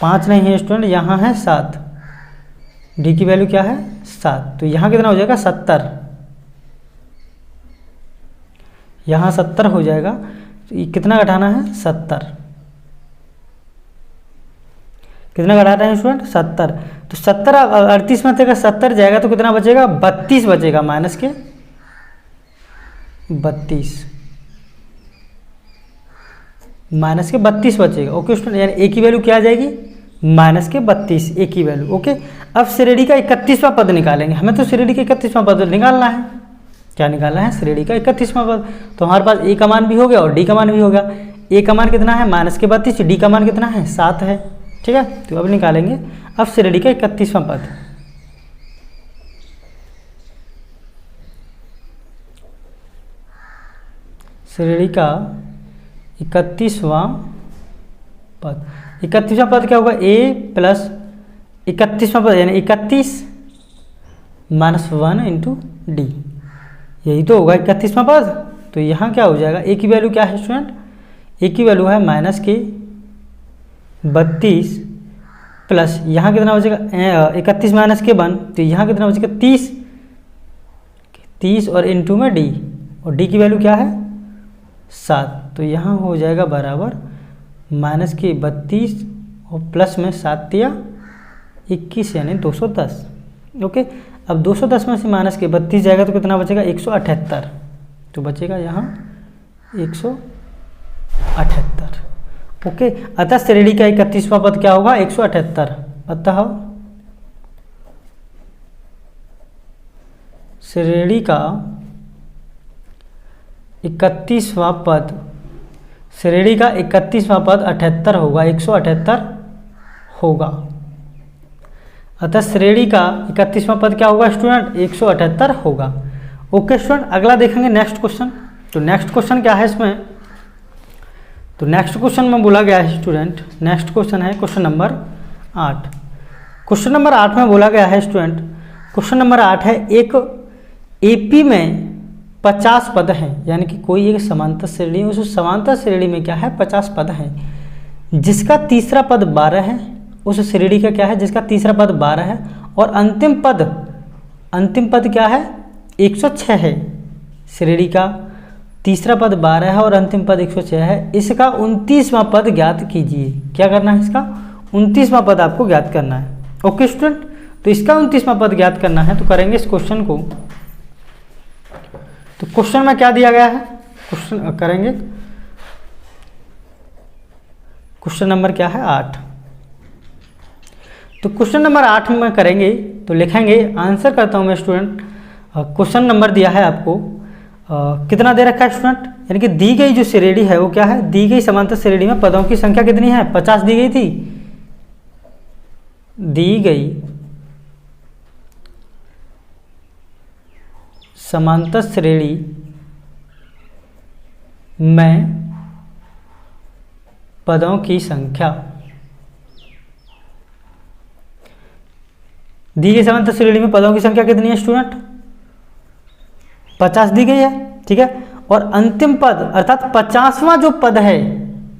5 नहीं है स्टूडेंट, यहाँ है 7। डी की वैल्यू क्या है 7, तो यहाँ कितना हो जाएगा 70, यहाँ 70 हो जाएगा। तो ये कितना घटाना है 70, कितना घटाना है स्टूडेंट 70। तो 70 38 में से 70 जाएगा तो कितना बचेगा 32 बचेगा, माइनस के 32, माइनस के 32 बचेगा। ओके स्टूडेंट, यानी ए की वैल्यू क्या आ जाएगी माइनस के 32, ए की वैल्यू। ओके, अब श्रेणी का 31वां पद निकालेंगे। हमें तो श्रेणी का 31वां पद निकालना है। क्या निकालना है श्रेणी का 31वां पद। तो हमारे पास ए का मान भी हो गया और डी का मान भी हो गया। ए का मान कितना है माइनस के 32, डी का मान कितना है 7 है। ठीक है, तो अब निकालेंगे अब श्रेणी का 31वां पद। श्रेणी का 31वां पद, 31वां पद क्या होगा a प्लस 31वां पद यानी 31 माइनस 1 इंटू डी, यही तो होगा 31वां पद। तो यहाँ क्या हो जाएगा, ए की वैल्यू क्या है स्टूडेंट, ए की वैल्यू है माइनस के 32 प्लस यहाँ कितना बचेगा 31 माइनस के 1, तो यहाँ कितना बचेगा 30 और इंटू में डी, और डी की वैल्यू क्या है 7। तो यहाँ हो जाएगा बराबर माइनस के 32 और प्लस में 7 या 21 यानी 210। ओके, अब 210 में से माइनस के 32 जाएगा तो कितना बचेगा 178, तो बचेगा यहाँ 178। ओके, अतः श्रेणी का 31वां पद क्या होगा 178। अतः श्रेणी का 31वां पद, श्रेणी का 31वां पद 78 होगा, 178 होगा। अतः श्रेणी का 31वां पद क्या होगा स्टूडेंट 178 होगा। ओके स्टूडेंट, अगला देखेंगे नेक्स्ट क्वेश्चन। तो नेक्स्ट क्वेश्चन क्या है इसमें, तो नेक्स्ट क्वेश्चन में बोला गया है स्टूडेंट, नेक्स्ट क्वेश्चन है क्वेश्चन नंबर 8। क्वेश्चन नंबर 8 में बोला गया है स्टूडेंट, क्वेश्चन नंबर 8 है एक एपी में 50 पद हैं, यानी कि कोई एक समांतर श्रेणी, उस समांतर श्रेणी में क्या है 50 पद हैं, जिसका तीसरा पद 12 है। उस श्रेणी का क्या है जिसका तीसरा पद 12 है और अंतिम पद क्या है 106 है। श्रेणी का तीसरा पद 12 है और अंतिम पद 106 है। इसका 29वां पद ज्ञात कीजिए। क्या करना है, इसका 29वां पद आपको ज्ञात करना है। ओके स्टूडेंट, तो इसका 29वां पद ज्ञात करना है तो करेंगे इस क्वेश्चन को। तो क्वेश्चन में क्या दिया गया है, क्वेश्चन करेंगे, क्वेश्चन नंबर क्या है 8। तो क्वेश्चन नंबर 8 में करेंगे तो लिखेंगे, आंसर करता हूं मैं स्टूडेंट। क्वेश्चन नंबर दिया है आपको, कितना दे रखा है स्टूडेंट, यानी कि दी गई जो श्रेणी है वो क्या है, दी गई समांतर श्रेणी में पदों की संख्या कितनी है 50 दी गई थी। दी गई समांतर श्रेणी में पदों की संख्या, दी गई समांतर श्रेणी में पदों की संख्या कितनी है स्टूडेंट 50 दी गई है। ठीक है, और अंतिम पद अर्थात 50वां जो पद है,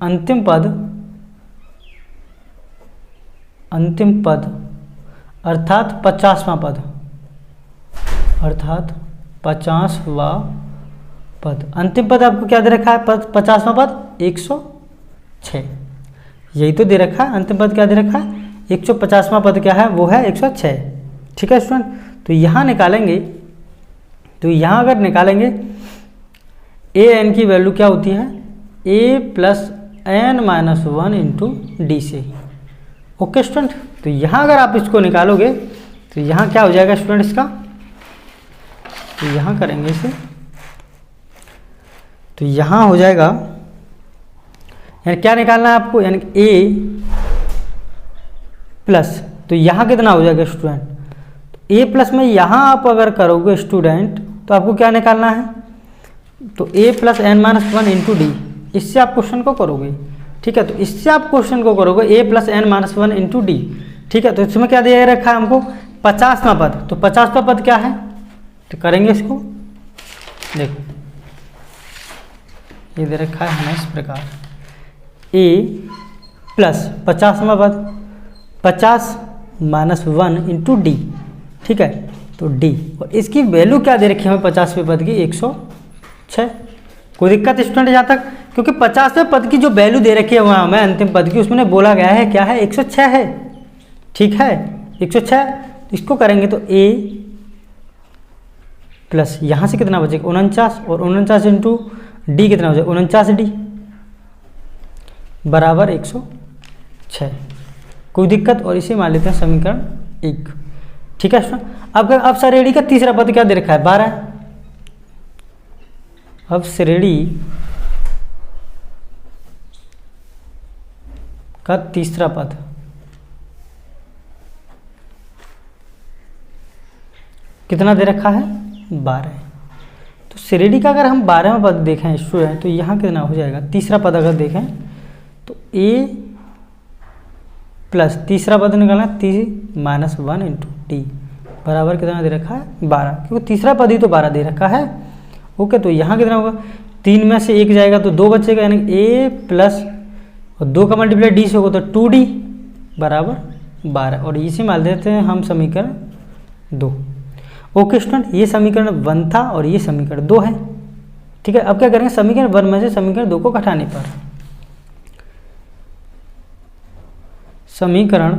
अंतिम पद अर्थात 50वां पद, अर्थात 50वां पद, अंतिम पद आपको क्या दे रखा है 50वां पद 106, यही तो दे रखा है। अंतिम पद क्या दे रखा है 150वां पद क्या है वो है 106। ठीक है स्टूडेंट, तो यहाँ निकालेंगे, तो यहाँ अगर निकालेंगे ए एन की वैल्यू क्या होती है a plus N minus 1 into d से। ओके स्टूडेंट, तो यहाँ अगर आप इसको निकालोगे तो यहाँ क्या हो जाएगा स्टूडेंट इसका, तो यहाँ करेंगे इसे, तो यहाँ हो जाएगा, यानी क्या निकालना है आपको, यानी a प्लस, तो यहाँ कितना हो जाएगा स्टूडेंट, तो a प्लस में यहाँ आप अगर करोगे स्टूडेंट तो आपको क्या निकालना है, तो a plus N minus 1 into d, इससे आप क्वेश्चन को करोगे। ठीक है, तो इससे आप क्वेश्चन को करोगे a plus N minus 1 into d. ठीक है, तो इसमें क्या दिया रखा है हमको 50वां पद, तो 50वां पद क्या है, तो करेंगे इसको, देखो ये दे रखा है हमें इस प्रकार, a प्लस 50वां पद 50 माइनस 1 इंटू डी, ठीक है, तो डी। और इसकी वैल्यू क्या दे रखी है हमें 50वें पद की? 106। कोई दिक्कत स्टूडेंट यहाँ तक? क्योंकि 50वें पद की जो वैल्यू दे रखी है वहाँ हमें अंतिम पद की, उसमें बोला गया है क्या है? 106 है। ठीक है, 106। इसको करेंगे तो a प्लस यहाँ से कितना बचेगा? 49, और 49 इंटू डी कितना हो जाएगा? 49D बराबर 106। कोई दिक्कत? और इसे मान लेते हैं समीकरण 1। ठीक है स्टूडेंट। अब श्रेणी का तीसरा पद क्या दे रखा है? 12। अब श्रेणी का तीसरा पद कितना दे रखा है? 12। तो श्रेणी का अगर हम 12वां पद देखें स्टूडेंट, तो यहाँ कितना हो जाएगा? तीसरा पद अगर देखें तो a प्लस तीसरा पद निकालना 3 - 1 इंटू डी बराबर कितना दे रखा है? 12। क्योंकि तीसरा पद ही तो 12 दे रखा है। ओके, तो यहाँ कितना होगा? 3 में से 1 जाएगा तो 2 बचेगा, यानी a प्लस और 2 का मल्टीप्लाई डी से होगा तो 2d बराबर 12। और इसे मान देते हैं हम समीकरण 2। ओके स्टूडेंट, ये समीकरण 1 था और ये समीकरण 2 है। ठीक है, अब क्या करेंगे? समीकरण 1 में से समीकरण 2 को घटाने पर समीकरण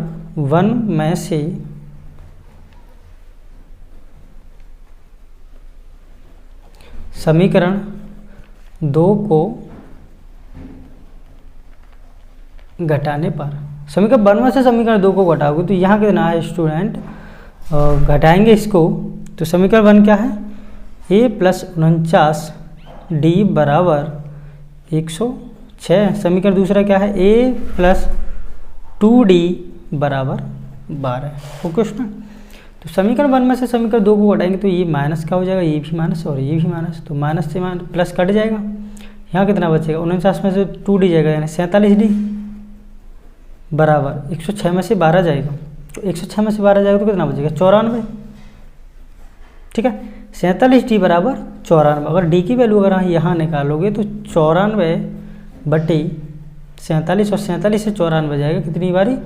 1 में से समीकरण 2 को घटाने पर, समीकरण 1 में से समीकरण 2 को घटाओगे तो यहाँ कितना है स्टूडेंट? घटाएंगे इसको तो समीकरण 1 क्या है? a प्लस 49d बराबर 106। समीकरण दूसरा क्या है? a प्लस 2d बराबर 12। Okay student. तो समीकरण 1 में से समीकरण 2 को घटाएंगे तो ये माइनस का हो जाएगा, ये भी माइनस और ये भी माइनस, तो माइनस से प्लस कट जाएगा। यहाँ कितना बचेगा? 49 में से 2d जाएगा, यानी 47d बराबर 106 में से 12 जाएगा, तो 106 में से 12 जाएगा तो कितना बचेगा? 94। ठीक है, 47d बराबर 94। अगर d की वैल्यू अगर यहाँ निकालोगे तो 94 बटे 47, और 47 से 94 जाएगा कितनी बारी?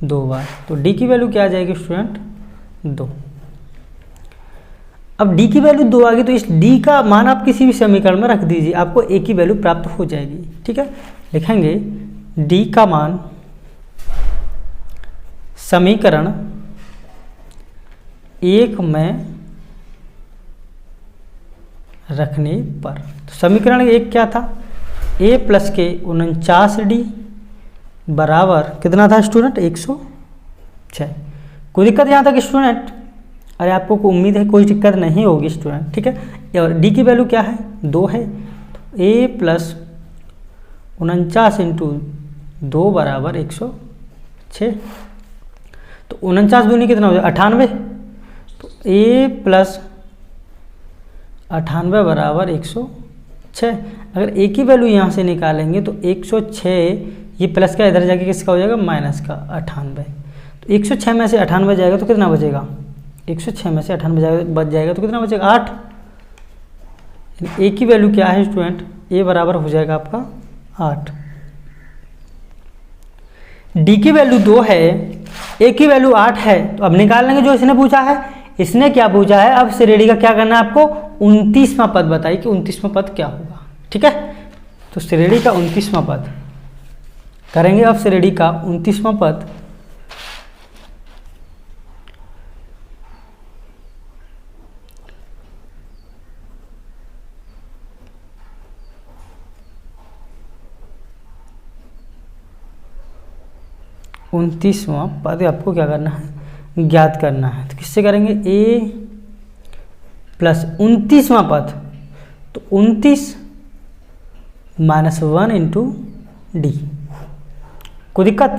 2 बार। तो d की वैल्यू क्या आ जाएगी स्टूडेंट? 2। अब d की वैल्यू 2 आ गई तो इस d का मान आप किसी भी समीकरण में रख दीजिए, आपको a की वैल्यू प्राप्त हो जाएगी। ठीक है, लिखेंगे d का मान समीकरण 1 में रखने पर। तो समीकरण 1 क्या था? a प्लस के 49d बराबर कितना था स्टूडेंट? 106। कोई दिक्कत यहाँ तक स्टूडेंट? अरे आपको को उम्मीद है कोई दिक्कत नहीं होगी स्टूडेंट। ठीक है, और d की वैल्यू क्या है? 2 है, तो a प्लस 49 इंटू 2 बराबर 106। तो 49 दूनी कितना हो जाए? 98। तो a प्लस 98 बराबर 106। अगर a की वैल्यू यहाँ से निकालेंगे तो 106, ये प्लस का इधर जाके किसका हो जाएगा? माइनस का 98। तो 106 में से 98 जाएगा तो कितना बचेगा? 106 में से 98 बच जाएगा तो कितना बचेगा? 8। a की वैल्यू क्या है स्टूडेंट? a बराबर हो जाएगा आपका 8। d की वैल्यू 2 है, a की वैल्यू 8 है, तो अब निकाल लेंगे जो इसने पूछा है। इसने क्या पूछा है? अब श्रेणी का क्या करना है आपको? 29वां पद बताइए कि 29वां पद क्या होगा। ठीक है, तो श्रेणी का 29वां पद करेंगे। अब श्रेणी का 29वां पद आपको क्या करना है? ज्ञात करना है। तो किससे करेंगे? a प्लस 29वां पद, तो 29 - 1 इंटू डी। कोई दिक्कत?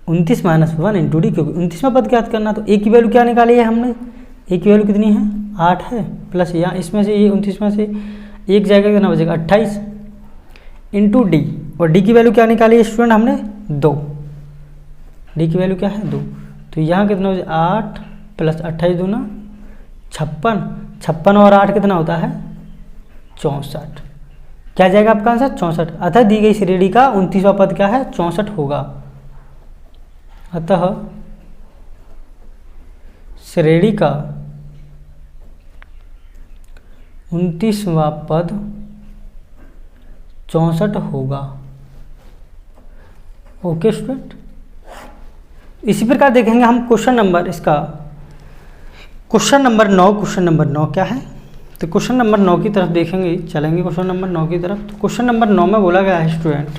29 - 1 इंटू डी, क्योंकि 29वां पद ज्ञात करना। तो a की वैल्यू क्या निकाली है हमने? a की वैल्यू कितनी है? 8 है, प्लस यहाँ इसमें से ये 29 में से 1 जाएगा, कितना बचेगा? 28 इंटू डी। और डी की वैल्यू क्या निकाली है स्टूडेंट हमने? 2। डी की वैल्यू क्या है? 2। तो यहाँ कितना हो जाए? 8 प्लस 28 दूना 56। 56 और 8 कितना होता है? 64। क्या जाएगा आपका आंसर? 64। अतः दी गई श्रेणी का 29वां पद क्या है? 64 होगा। अतः श्रेणी का 29वां पद 64 होगा। ओके स्टूडेंट, इसी प्रकार देखेंगे हम क्वेश्चन नंबर इसका क्वेश्चन नंबर 9 क्या है। तो क्वेश्चन नंबर 9 की तरफ देखेंगे, चलेंगे क्वेश्चन नंबर 9 की तरफ। तो क्वेश्चन नंबर 9 में बोला गया है स्टूडेंट,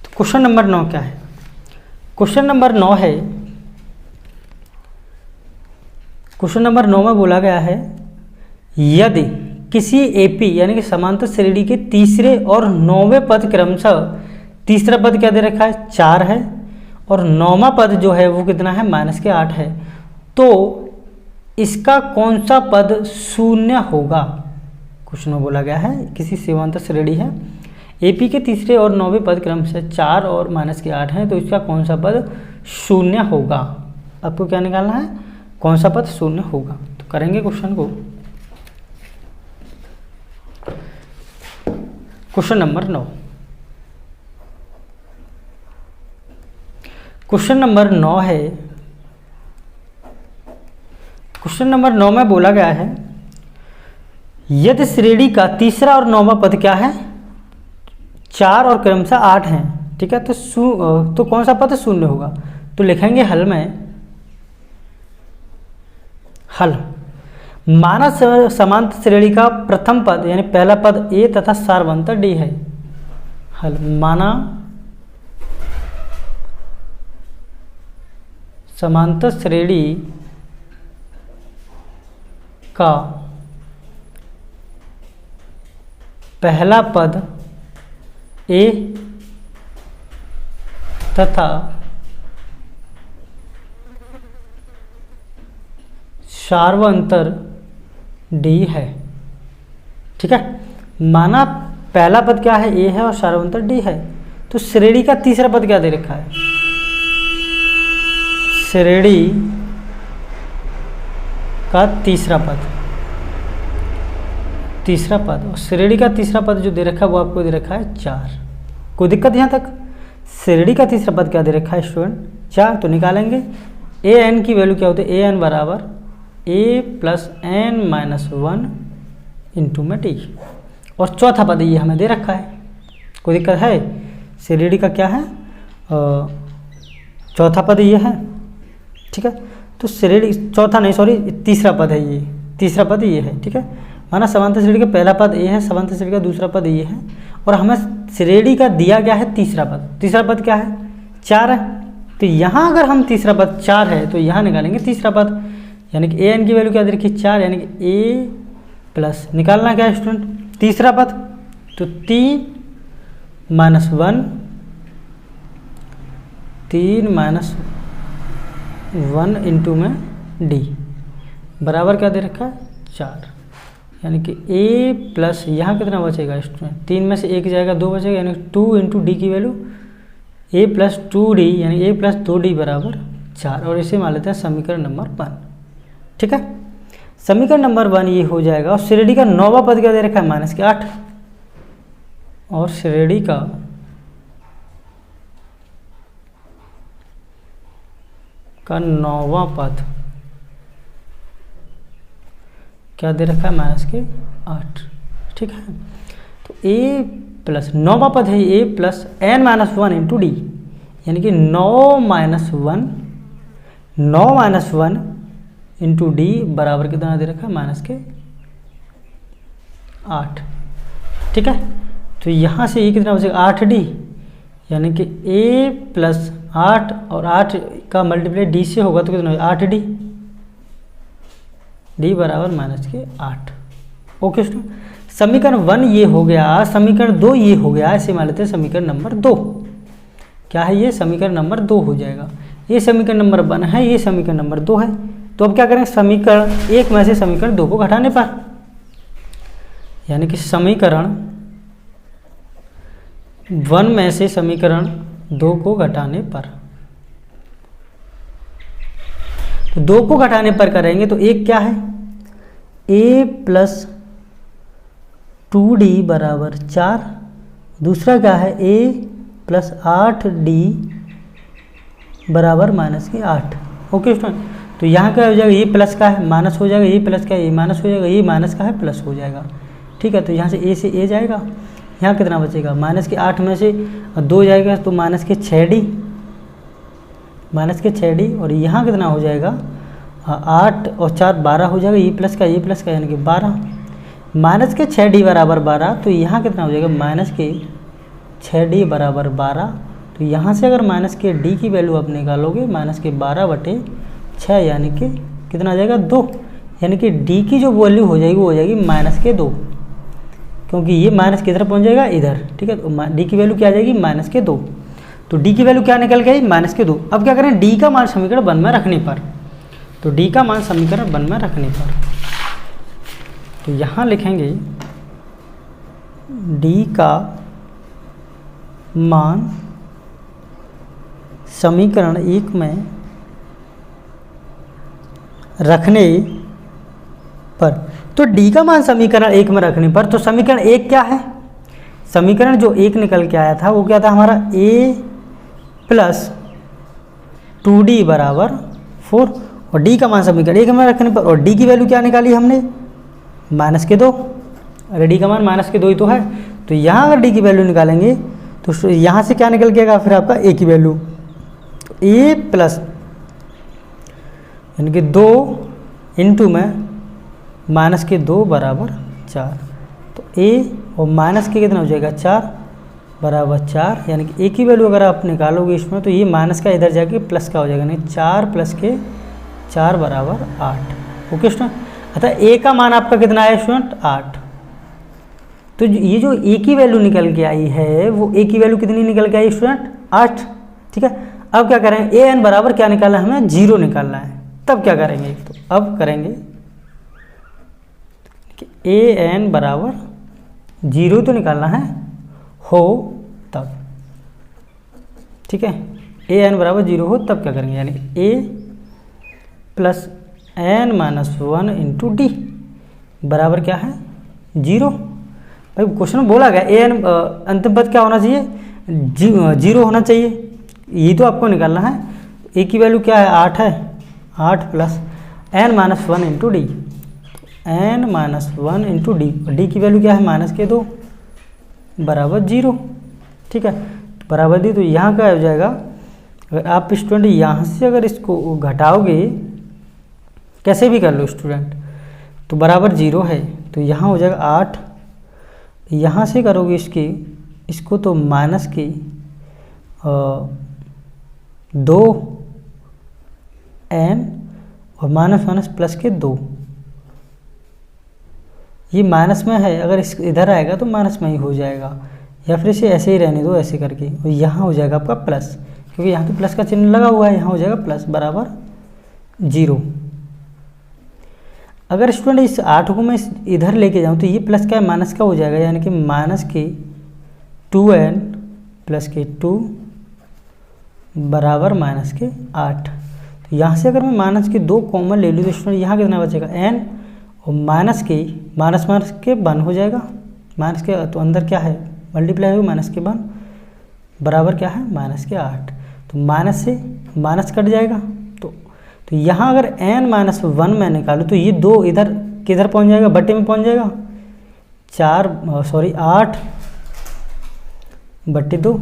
तो क्वेश्चन नंबर 9 क्या है। क्वेश्चन नंबर 9 है, क्वेश्चन नंबर 9 में बोला गया है यदि किसी एपी यानी कि समांतर श्रेणी के तीसरे और 9वें पद क्रमशः, तीसरा पद क्या दे रखा है 4 है और 9वां पद जो है वो कितना है -8 है, तो इसका कौन सा पद शून्य होगा। क्वेश्चन में बोला गया है किसी समांतर श्रेणी है, एपी के तीसरे और 9वें पद क्रमशः 4 और -8 है, तो इसका कौन सा पद शून्य होगा। आपको क्या निकालना है, कौन सा पद शून्य होगा। तो करेंगे क्वेश्चन को। क्वेश्चन नंबर 9, क्वेश्चन नंबर 9 है, क्वेश्चन नंबर 9 में बोला गया है यदि श्रेणी का तीसरा और 9वां पद क्या है 4 और क्रमशः 8 है, ठीक है, तो कौन सा पद शून्य होगा। तो लिखेंगे हल में, हल माना समांतर श्रेणी का प्रथम पद यानी पहला पद ए तथा सार्वंतर डी है। हल माना समांतर श्रेणी का पहला पद ए तथा सार्वंतर डी है। ठीक है, माना पहला पद क्या है ए है और सार्वंतर डी है, तो श्रेणी का तीसरा पद क्या दे रखा है, श्रेणी का तीसरा पद, तीसरा पद, और श्रेणी का तीसरा पद जो दे रखा है वो आपको दे रखा है 4। कोई दिक्कत यहाँ तक। श्रेणी का तीसरा पद क्या दे रखा है स्टूडेंट 4, तो निकालेंगे ए एन की वैल्यू क्या होती है, ए एन बराबर A plus N minus 1 into में टी, और चौथा पद ये हमें दे रखा है। कोई दिक्कत है, श्रेणी का क्या है चौथा पद ये है, ठीक है, तो श्रेणी चौथा नहीं सॉरी तीसरा पद है ये, तीसरा पद ये है। ठीक है, माना समांतर श्रेणी का पहला पद ए है, समांतर श्रेणी का दूसरा पद ये है, और हमें श्रेणी का दिया गया है तीसरा पद, तीसरा पद क्या है 4 है, तो यहाँ अगर हम तीसरा पद 4 है तो यहाँ निकालेंगे तीसरा पद, यानी कि ए एन की वैल्यू क्या दे रखी है 4, यानी कि ए प्लस निकालना क्या है स्टूडेंट तीसरा पद, तो 3 माइनस 1 3 माइनस 1 इंटू में डी बराबर क्या दे रखा है 4, यानी कि ए प्लस यहाँ कितना बचेगा स्टूडेंट 3 में से 1 जाएगा 2 बचेगा, यानी 2 इंटू डी की वैल्यू ए प्लस 2d यानी ए प्लस 2d बराबर 4, और इसे मान लेते हैं समीकरण नंबर 1। ठीक है, समीकरण नंबर 1 ये हो जाएगा। और श्रेणी का 9वां पद क्या दे रखा है -8, और श्रेणी का का 9वां पद क्या दे रखा है -8। ठीक है, तो a प्लस 9वां पद है a plus n minus 1 into d, यानी कि 9 माइनस 1 इंटू डी बराबर कितना दे रखा है -8। ठीक है, तो यहाँ से ये कितना बचेगा 8d, यानी कि a प्लस 8 और 8 का मल्टीप्लाई d से होगा तो कितना 8d, d बराबर -8। ओके स्टूडेंट, समीकरण 1 ये हो गया, समीकरण 2 ये हो गया, ऐसे मान लेते हैं समीकरण नंबर 2 क्या है, ये समीकरण नंबर 2 हो जाएगा। ये समीकरण नंबर 1 है, ये समीकरण नंबर 2 है। तो अब क्या करेंगे, समीकरण 1 में से समीकरण 2 को घटाने पर, यानी कि समीकरण 1 में से समीकरण 2 को घटाने पर, तो 2 को घटाने पर करेंगे तो एक क्या है a प्लस 2d बराबर 4, दूसरा क्या है a प्लस 8d बराबर -8। ओके स्टूडेंट, तो यहाँ क्या हो जाएगा, ये प्लस का है माइनस हो जाएगा, ये प्लस का है ये माइनस हो जाएगा, ये माइनस का है प्लस हो जाएगा। ठीक है, तो यहाँ से ए जाएगा, यहाँ कितना बचेगा, माइनस के 8 में से 2 जाएगा तो माइनस के 6D, माइनस के 6D। और यहाँ कितना हो जाएगा 8 और 4 12 हो जाएगा, ये प्लस का यानी कि 12, माइनस के 6D बराबर 12। तो यहाँ कितना हो जाएगा माइनस के 6D बराबर 12। तो यहाँ से अगर माइनस के D की वैल्यू आप निकालोगे माइनस के 12/6 यानी कि कितना आ जाएगा 2, यानी कि D की जो वैल्यू हो जाएगी वो हो जाएगी माइनस के 2, क्योंकि ये माइनस किधर पहुँच जाएगा इधर। ठीक है, तो D की वैल्यू क्या आ जाएगी माइनस के 2। तो D की वैल्यू क्या निकल गई माइनस के 2। अब क्या करें, D का मान समीकरण 1 में रखने पर, तो D का मान समीकरण 1 में रखने पर तो यहाँ लिखेंगे D का मान समीकरण 1 में रखने पर, तो D का मान समीकरण 1 में रखने पर, तो समीकरण 1 क्या है, समीकरण जो 1 निकल के आया था वो क्या था हमारा a + 2D = 4, और D का मान समीकरण 1 में रखने पर, और D की वैल्यू क्या निकाली हमने माइनस के 2। अगर D का मान माइनस के 2 ही तो है, तो यहाँ अगर D की वैल्यू निकालेंगे तो यहाँ से क्या निकल के आएगा फिर आपका a की वैल्यू, a प्लस यानी कि 2 इंटू में माइनस के 2 बराबर 4, तो a और माइनस के कितना हो जाएगा 4 बराबर 4, यानी कि a की वैल्यू अगर आप निकालोगे इसमें तो ये माइनस का इधर जाके प्लस का हो जाएगा, यानी 4 + के 4 बराबर 8। ओके स्टूडेंट, अतः a का मान आपका कितना है स्टूडेंट 8। तो ये जो a की वैल्यू निकल के आई है वो a की वैल्यू कितनी निकल के आई स्टूडेंट 8। ठीक है, अब क्या करेंगे, a n बराबर क्या निकालना है हमें 0 निकालना है, तब क्या करेंगे, तो अब करेंगे कि a n बराबर 0 तो निकालना है हो तब। ठीक है, a n बराबर 0 हो तब क्या करेंगे, यानी a + n - 1 × d बराबर क्या है 0। भाई क्वेश्चन में बोला गया a n अंतिम पद क्या होना चाहिए 0 होना चाहिए, ये तो आपको निकालना है। a की वैल्यू क्या है 8 है, 8 + n - 1 × d, n - 1 × d, d की वैल्यू क्या है माइनस के 2 बराबर 0। ठीक है, बराबर दी, तो यहाँ क्या हो जाएगा, अगर आप स्टूडेंट यहाँ से अगर इसको घटाओगे कैसे भी कर लो स्टूडेंट तो बराबर 0 है, तो यहाँ हो जाएगा 8, यहाँ से करोगे इसको तो माइनस के 2 n और माइनस प्लस के 2, ये माइनस में है, अगर इस इधर आएगा तो माइनस में ही हो जाएगा, या फिर इसे ऐसे ही रहने दो ऐसे करके, और यहाँ हो जाएगा आपका प्लस, क्योंकि यहाँ तो प्लस का चिन्ह लगा हुआ है, यहाँ हो जाएगा प्लस बराबर 0। अगर स्टूडेंट इस 8 को मैं इधर लेके जाऊँ तो ये प्लस का है माइनस का हो जाएगा, यानी कि माइनस के 2n + के 2 बराबर माइनस के 8। तो यहाँ से अगर मैं माइनस के 2 कॉमन ले लूँ तो स्टूडेंट यहाँ कितना बचेगा n, और माइनस के 1 हो जाएगा, माइनस के तो अंदर क्या है मल्टीप्लाई हो माइनस के 1 बराबर क्या है माइनस के 8। तो माइनस से माइनस कट जाएगा, तो यहाँ अगर n - 1 मैं निकालूँ तो ये 2 इधर किधर पहुँच जाएगा बट्टे में पहुँच जाएगा, 8 बट्टे 2,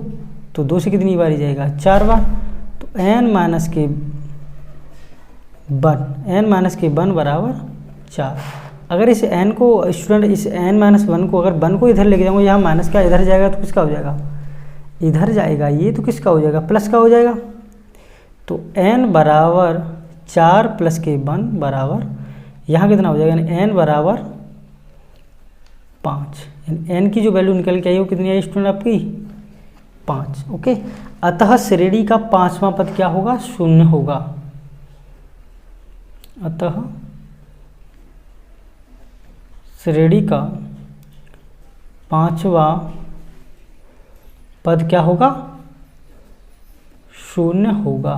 तो 2 से कितनी बार ही जाएगा 4 बार, तो n - के 1 बराबर 4। अगर इस n को स्टूडेंट इस n - 1 को अगर 1 को इधर लेके जाऊँगा, यहाँ माइनस का इधर जाएगा तो किसका हो जाएगा इधर जाएगा, ये तो किसका हो जाएगा प्लस का हो जाएगा। तो n बराबर 4 + के 1 बराबर यहाँ कितना हो जाएगा, यानी n बराबर 5, यानी n की जो वैल्यू निकल के आई वो कितनी आई स्टूडेंट आपकी 5। ओके, अतः श्रेणी का 5वां पद क्या होगा 0 होगा। अतः श्रेणी का 5वां पद क्या होगा 0 होगा।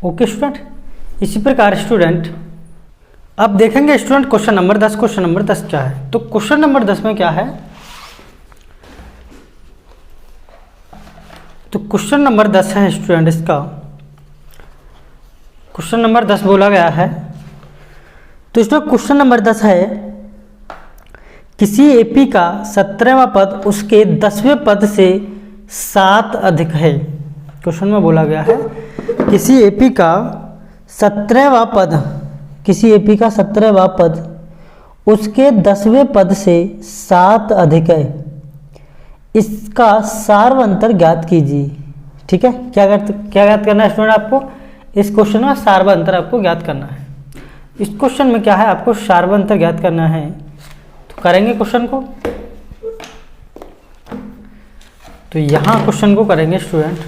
ओके स्टूडेंट, इसी प्रकार स्टूडेंट अब देखेंगे student question number 10। Question number 10 क्या है, तो क्वेश्चन नंबर 10 में क्या है, तो क्वेश्चन नंबर 10 है स्टूडेंट इसका क्वेश्चन नंबर 10 बोला गया है। तो इसमें क्वेश्चन नंबर 10 है, किसी एपी का 17वां पद उसके 10वें पद से 7 अधिक है। क्वेश्चन में बोला गया है किसी एपी का 17वां पद, किसी एपी का 17वां पद उसके 10वें पद से 7 अधिक है, इसका सार्वंतर ज्ञात कीजिए। ठीक है, क्या ज्ञात करना है स्टूडेंट आपको? इस क्वेश्चन में सार्वंतर आपको ज्ञात करना है। इस क्वेश्चन में क्या है, आपको सार्वंतर ज्ञात करना है। तो करेंगे क्वेश्चन को, तो यहां क्वेश्चन को करेंगे student.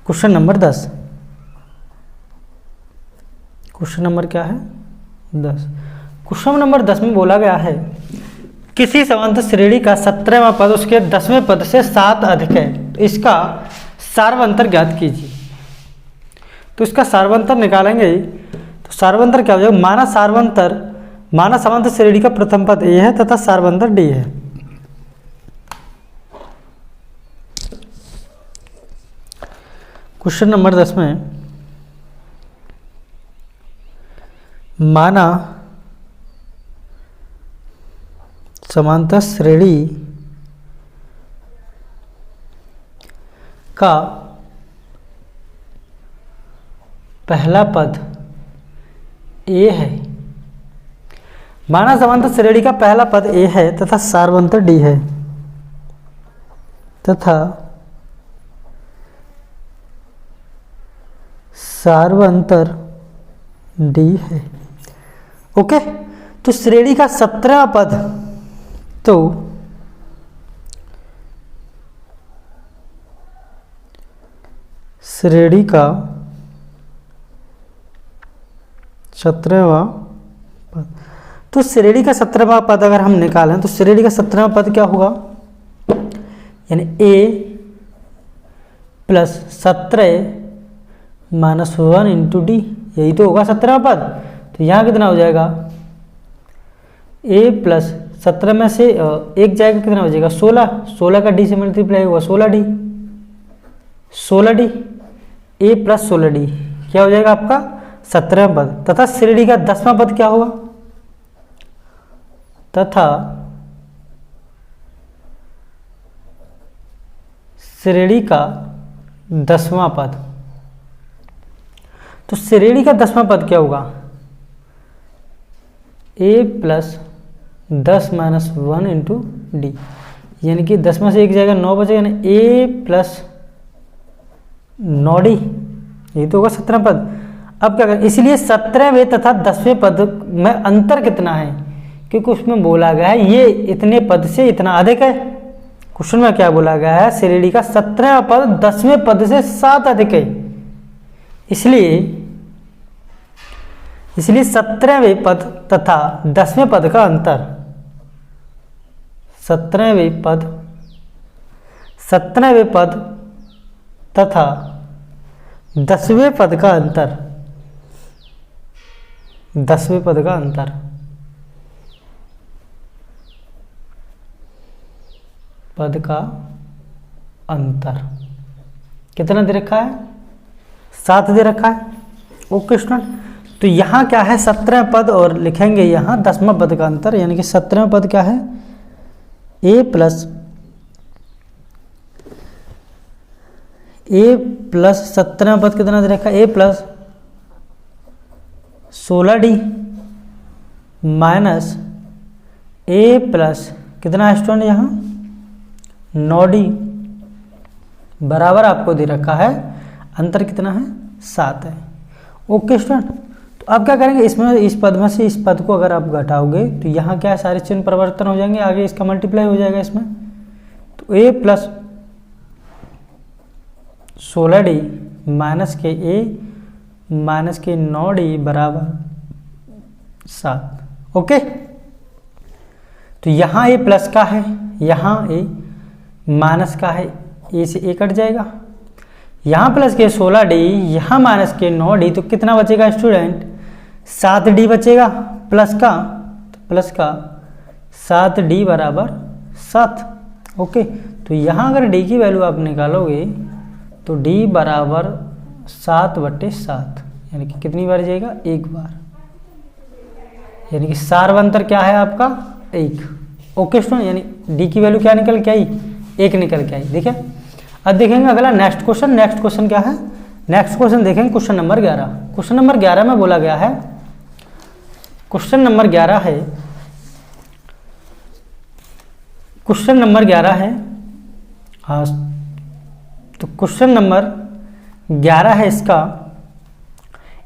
Question number 10, question number क्या है 10। क्वेश्चन नंबर 10 में बोला गया है किसी समांतर श्रेणी का 17वां पद उसके 10वें पद से 7 अधिक है, तो इसका सार्वंतर ज्ञात कीजिए। तो इसका सार्वंतर निकालेंगे, तो सार्वंतर क्या हो जाएगा? माना समांतर श्रेणी का प्रथम पद ए है तथा सार्वंतर डी है। क्वेश्चन नंबर 10 में माना समांतर श्रेणी का पहला पद ए है, माना समांतर श्रेणी का पहला पद ए है तथा सार्वंतर डी है, तथा सार्वंतर डी है। ओके, तो श्रेणी का 17वां पद, तो श्रेणी का 17वां पद, तो श्रेणी का 17वां पद अगर हम निकालें तो श्रेणी का 17वां पद क्या होगा? यानी a plus 17 minus 1 into D, यही तो होगा 17वां पद। तो यहाँ कितना हो जाएगा? a प्लस 17 में से एक जाएगा, कितना हो जाएगा? 16 का डी से मल्टीप्लाई हुआ 16 डी, a प्लस 16 डी क्या हो जाएगा आपका? 17वां पद। तथा श्रेणी का 10वां पद क्या होगा? तथा श्रेणी का 10वां पद, तो श्रेणी का 10वां पद क्या होगा? a plus 10 minus 1 into d, यानी कि 10 में से एक जाएगा 9 बचेगा, यानी a प्लस 9d, यही तो होगा 17वां पद। अब क्या करें? इसलिए 17वें तथा 10वें पद में अंतर कितना है? क्योंकि उसमें बोला गया है ये इतने पद से इतना अधिक है। क्वेश्चन में क्या बोला गया है? श्रेणी का 17वां पद 10वें पद से 7 अधिक है, इसलिए 17वें पद तथा 10वें पद का अंतर, 17वें पद तथा 10वें पद का अंतर, 10वें पद का अंतर कितना दे रखा है? 7 दे रखा है। ओके स्टूडेंट, तो यहाँ क्या है? 17वें पद और लिखेंगे यहाँ 10वां पद का अंतर, यानी कि 17वें पद क्या है? a प्लस 17वां पद कितना दे रखा है? a plus 16d minus a plus कितना है स्टूडेंट? यहाँ 9d बराबर आपको दे रखा है, अंतर कितना है? 7 है। ओके स्टूडेंट, तो अब क्या करेंगे? इसमें इस पद में से इस पद को अगर आप घटाओगे तो यहाँ क्या है? सारे चिन्ह परिवर्तन हो जाएंगे, आगे इसका मल्टीप्लाई हो जाएगा इसमें। तो a प्लस 16d माइनस के a माइनस के 9d बराबर 7। ओके, तो यहाँ a प्लस का है, यहाँ a माइनस का है, a से a कट जाएगा, यहाँ प्लस के 16d, यहाँ माइनस के 9d, तो कितना बचेगा स्टूडेंट? 7d बचेगा प्लस का, तो प्लस का 7d बराबर 7। ओके, तो यहाँ अगर d की वैल्यू आप निकालोगे तो d बराबर 7/7, यानी कि कितनी बार जाएगा, एक बार, यानी कि सार्वंतर क्या है आपका 1। ओके स्टूडेंट, यानी d की वैल्यू क्या निकल के आई, 1 निकल के आई। देखिए अब देखेंगे अगला नेक्स्ट क्वेश्चन क्या है, नेक्स्ट क्वेश्चन देखेंगे क्वेश्चन नंबर 11। क्वेश्चन नंबर 11 में बोला गया है, क्वेश्चन नंबर 11 है, क्वेश्चन नंबर 11 है, हाँ तो क्वेश्चन नंबर 11 है इसका,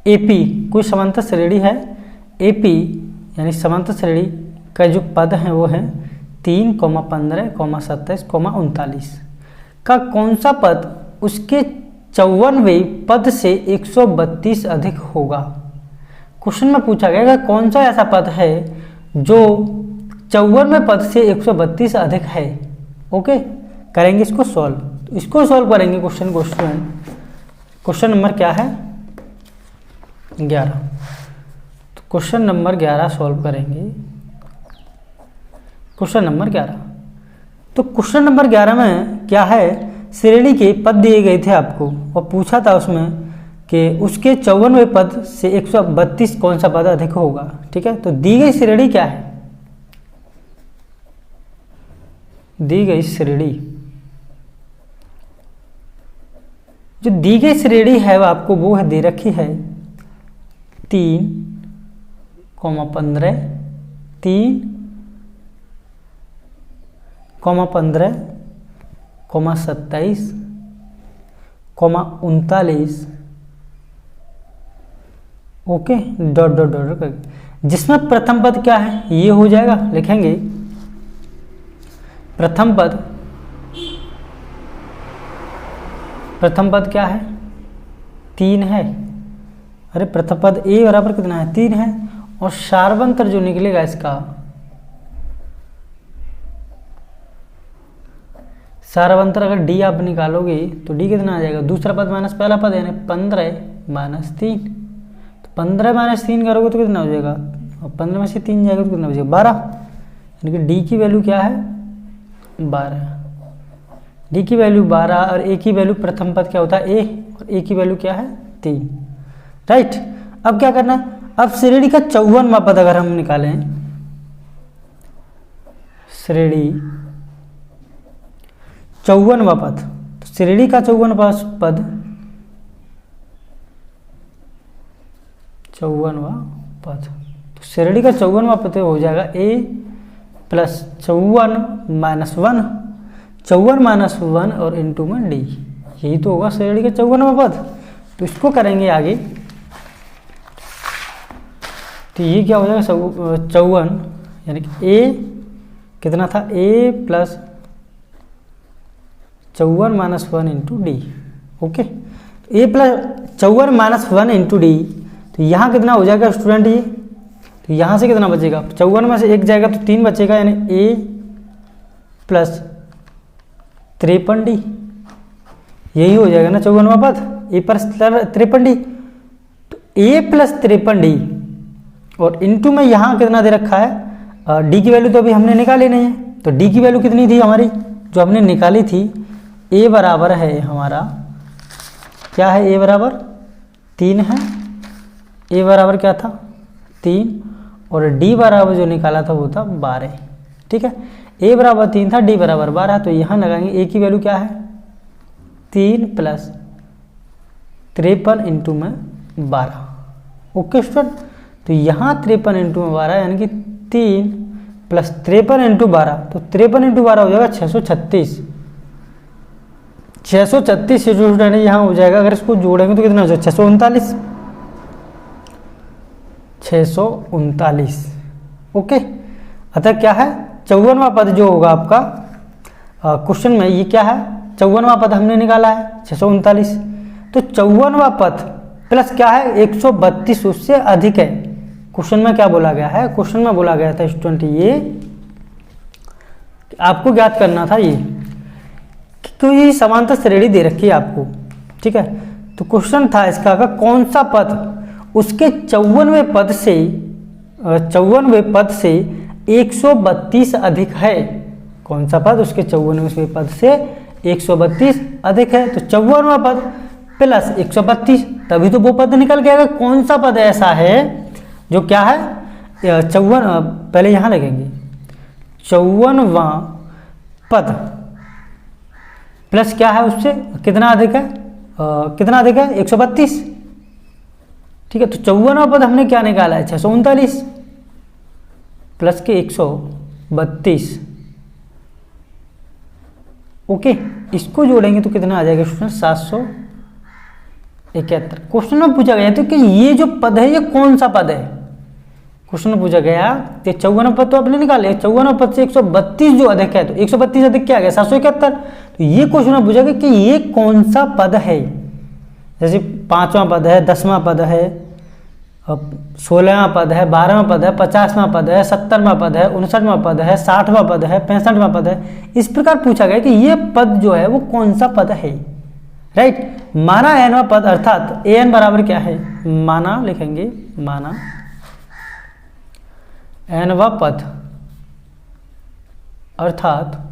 एपी कोई समांतर श्रेणी है, एपी यानी समांतर श्रेणी का जो पद है वो है 3, 15, 27, 39 का कौन सा पद उसके 54वें पद से 132 अधिक होगा। क्वेश्चन में पूछा गया कि कौन सा ऐसा पद है जो 54वें पद से 132 अधिक है। ओके, करेंगे इसको सॉल्व करेंगे क्वेश्चन को स्टूडेंट। क्वेश्चन नंबर क्या है 11, तो क्वेश्चन नंबर 11 सॉल्व करेंगे। क्वेश्चन नंबर 11, तो क्वेश्चन नंबर 11 में क्या है, श्रेणी के पद दिए गए थे आपको और पूछा था उसमें कि उसके 54वें पद से 132 कौन सा पद अधिक होगा। ठीक है, तो दी गई श्रेणी क्या है, दी गई श्रेणी, जो दी गई श्रेणी है वो आपको वो है दे रखी है 3, 15, 3, 15, 27, 39, ओके डॉट डॉट डॉट करके, जिसमें प्रथम पद क्या है ये हो जाएगा, लिखेंगे प्रथम पद क्या है 3 है, अरे प्रथम पद ए बराबर कितना है 3 है, और सार्वंतर जो निकलेगा इसका, सार्वंतर अगर डी आप निकालोगे तो डी कितना आ जाएगा, दूसरा पद माइनस पहला पद यानी 15 - 3, तो 15 - 3 करोगे तो कितना हो जाएगा, और 15 में से 3 जाएगा तो कितना हो जाएगा 12, यानी कि डी की वैल्यू क्या है 12, डी की वैल्यू 12 और ए की वैल्यू प्रथम पद क्या होता है ए, और ए की वैल्यू क्या है 3, राइट। अब क्या करना है, अब श्रेणी का 54वां पद अगर हम निकालें, श्रेणी 54वां पद, तो श्रेणी का 54वां पद, 54वां पद, तो श्रेणी का 54वां पद हो जाएगा a + 54 - 1, 54 - 1 और इंटू में डी, यही तो होगा श्रेणी का 54वां पद। तो इसको करेंगे आगे, तो ये क्या हो जाएगा 54, यानी कि a कितना था a + 54 - 1 into D. Okay, a + 54 - 1 into D, तो यहाँ कितना हो जाएगा स्टूडेंट ये, तो यहाँ से कितना बचेगा 54 में से 1 जाएगा तो 3 बचेगा, यानी a + 53d, यही हो जाएगा ना 54वां पद, a + 53d, तो a + 53d और इनटू में यहाँ कितना दे रखा है, d की वैल्यू तो अभी हमने निकाली नहीं है, तो d की वैल्यू कितनी थी हमारी जो हमने निकाली थी, a बराबर है हमारा क्या है, a बराबर 3 है, a बराबर क्या था 3, और d बराबर जो निकाला था वो था 12। ठीक है, a बराबर 3 था, d बराबर 12, तो यहाँ लगाएंगे a की वैल्यू क्या है 3 + 53 इंटू में 12। ओके स्टूडेंट, तो यहाँ 53 इंटू में 12 यानी कि 3 + 53 इंटू 12, तो 53 इंटू 12 हो जाएगा 636, 636 स्टूडेंट यहाँ हो जाएगा, अगर इसको जोड़ेंगे तो कितना हो जाएगा 639। ओके, अतः क्या है 54वां पद जो होगा आपका क्वेश्चन में, ये क्या है 54वां पद हमने निकाला है 639, तो 54वां पद प्लस क्या है 132 उससे अधिक है। क्वेश्चन में क्या बोला गया है, क्वेश्चन में बोला गया था स्टूडेंट ये आपको ज्ञात करना था ये, तो ये समांतर श्रेणी दे रखी है आपको। ठीक है, तो क्वेश्चन था इसका का कौन सा पद उसके 54वें पद से 132 अधिक है, कौन सा पद उसके 54वें पद से 132 अधिक है तो 54वां पद प्लस 132, तभी तो वो पद निकल के आएगा। कौन सा पद ऐसा है जो क्या है 54, पहले यहाँ लगेंगे 54वां पद प्लस क्या है उससे कितना अधिक है, कितना अधिक है 132, ठीक है। तो 54वां पद हमने क्या निकाला है 639 प्लस के 132, ओके। इसको जोड़ेंगे तो कितना आ जाएगा स्टूडेंट 771। क्वेश्चन में पूछा गया तो कि ये जो पद है ये कौन सा पद है, क्वेश्चन में पूछा गया कि 54वां पद तो आपने निकाले, 54वां पद से 132 जो अधिक है तो 132 अधिक क्या आ गया 771। तो ये क्वेश्चन में पूछा गया कि ये कौन सा पद है, जैसे 5वां पद है, 10वां पद है, 16वां पद है, 12वां पद है, 50वां पद है, 70वां पद है, 59वां पद है, 60वां पद है, 65वां पद है। इस प्रकार पूछा गया कि ये पद जो है वो कौन सा पद है, राइट। माना एनवा पद अर्थात एन बराबर क्या है, माना लिखेंगे, माना एनवा पद अर्थात